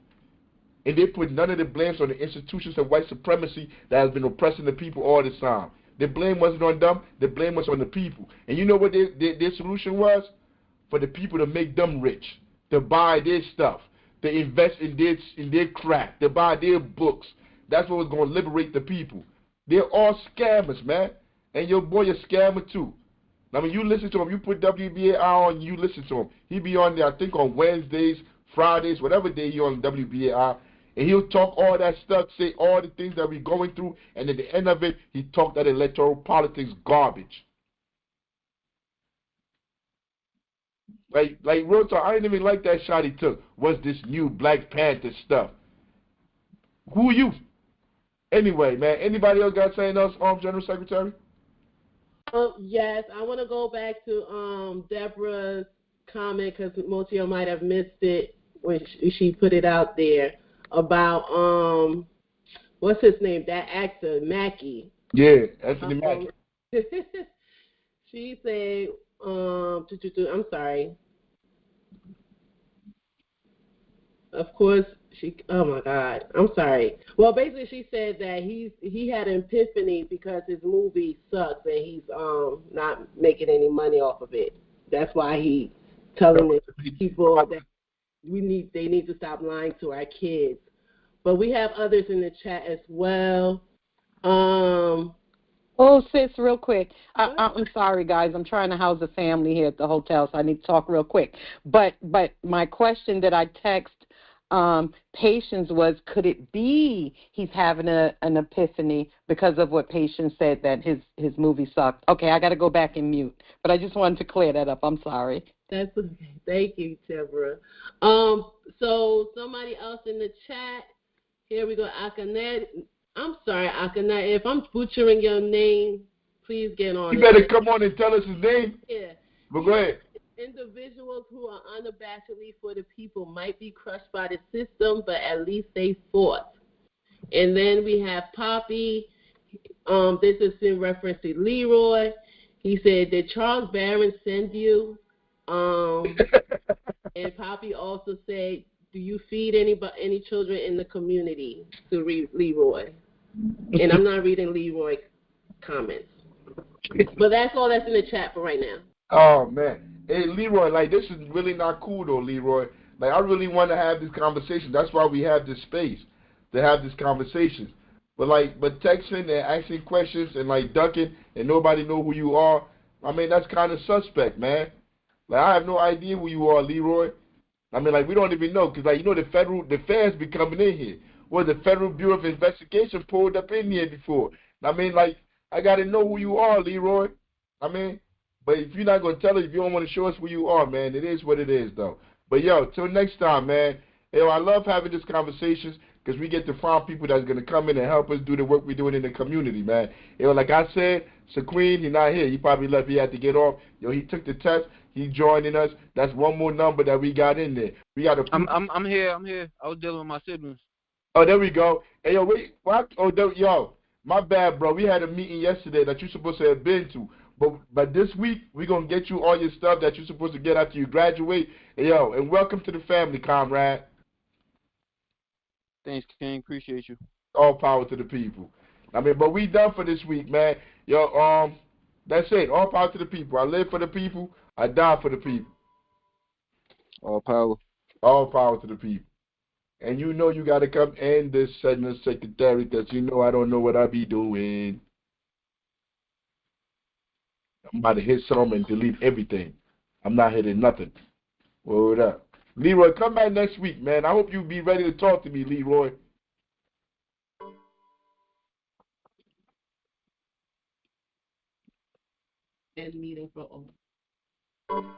S2: And they put none of the blames on the institutions of white supremacy that has been oppressing the people all this time. The blame wasn't on them. The blame was on the people. And you know what their solution was? For the people to make them rich, to buy their stuff, to invest in their crap, to buy their books. That's what was going to liberate the people. They're all scammers, man. And your boy a scammer too. I mean, you listen to him. You put WBAI on, you listen to him. He be on there, I think, on Wednesdays, Fridays, whatever day he on WBAI. And he'll talk all that stuff, say all the things that we're going through, and at the end of it, he talked that electoral politics garbage. Like real talk, I didn't even like that shot he took. Was this new Black Panther stuff? Who are you? Anyway, man, anybody else got something else, General Secretary?
S1: Yes, I want to go back to Deborah's comment, because most of you might have missed it when she put it out there, about what's his name, that actor Mackie.
S2: Yeah, Anthony Mackie.
S1: She said, I'm sorry. Of course, oh my God, I'm sorry. Well, basically, she said that he had an epiphany because his movie sucks and he's not making any money off of it. That's why he telling the people that they need to stop lying to our kids. But we have others in the chat as well.
S9: Oh, sis, real quick. I'm sorry, guys. I'm trying to house a family here at the hotel, so I need to talk real quick. But my question that I text Patience was, could it be he's having an epiphany because of what Patience said, that his movie sucked? Okay, I got to go back and mute. But I just wanted to clear that up. I'm sorry.
S1: That's okay. Thank you, Deborah. So somebody else in the chat. Here we go, Akanet. I'm sorry, Akanet. If I'm butchering your name, please get on.
S2: You better come on and tell us his name.
S1: Yeah.
S2: But go ahead.
S1: Individuals who are unabashedly for the people might be crushed by the system, but at least they fought. And then we have Poppy. This is in reference to Leroy. He said, did Charles Barron send you? And Poppy also said, do you feed any children in the community? To Leroy. And I'm not reading Leroy's comments. But that's all that's in the chat for right now.
S2: Oh, man. Hey, Leroy, like, this is really not cool, though, Leroy. Like, I really want to have this conversation. That's why we have this space, to have this conversation. But texting and asking questions and, like, ducking and nobody know who you are, I mean, that's kind of suspect, man. Like, I have no idea who you are, Leroy. I mean, like, we don't even know, because, like, you know, the feds be coming in here. Well, the Federal Bureau of Investigation pulled up in here before. I mean, like, I got to know who you are, Leroy. I mean, but if you're not going to tell us, if you don't want to show us who you are, man, it is what it is, though. But, yo, till next time, man. Yo, I love having these conversations because we get to find people that's going to come in and help us do the work we're doing in the community, man. Yo, like I said, Sequeen, he's not here. He probably left. He had to get off. Yo, he took the test. He joining us. That's one more number that we got in there. We got
S14: I'm here. I was dealing with my siblings.
S2: Oh, there we go. Hey, yo, wait. What? Oh, yo, my bad, bro. We had a meeting yesterday that you're supposed to have been to. But this week, we're going to get you all your stuff that you're supposed to get after you graduate. Hey, yo, and welcome to the family, comrade.
S14: Thanks, King. Appreciate you.
S2: All power to the people. I mean, but we done for this week, man. Yo, that's it. All power to the people. I live for the people. I die for the people.
S14: All power.
S2: All power to the people. And you know you got to come end this segment, secretary, because you know I don't know what I be doing. I'm about to hit some and delete everything. I'm not hitting nothing. Word up. Leroy, come back next week, man. I hope you be ready to talk to me, Leroy.
S1: End meeting for all.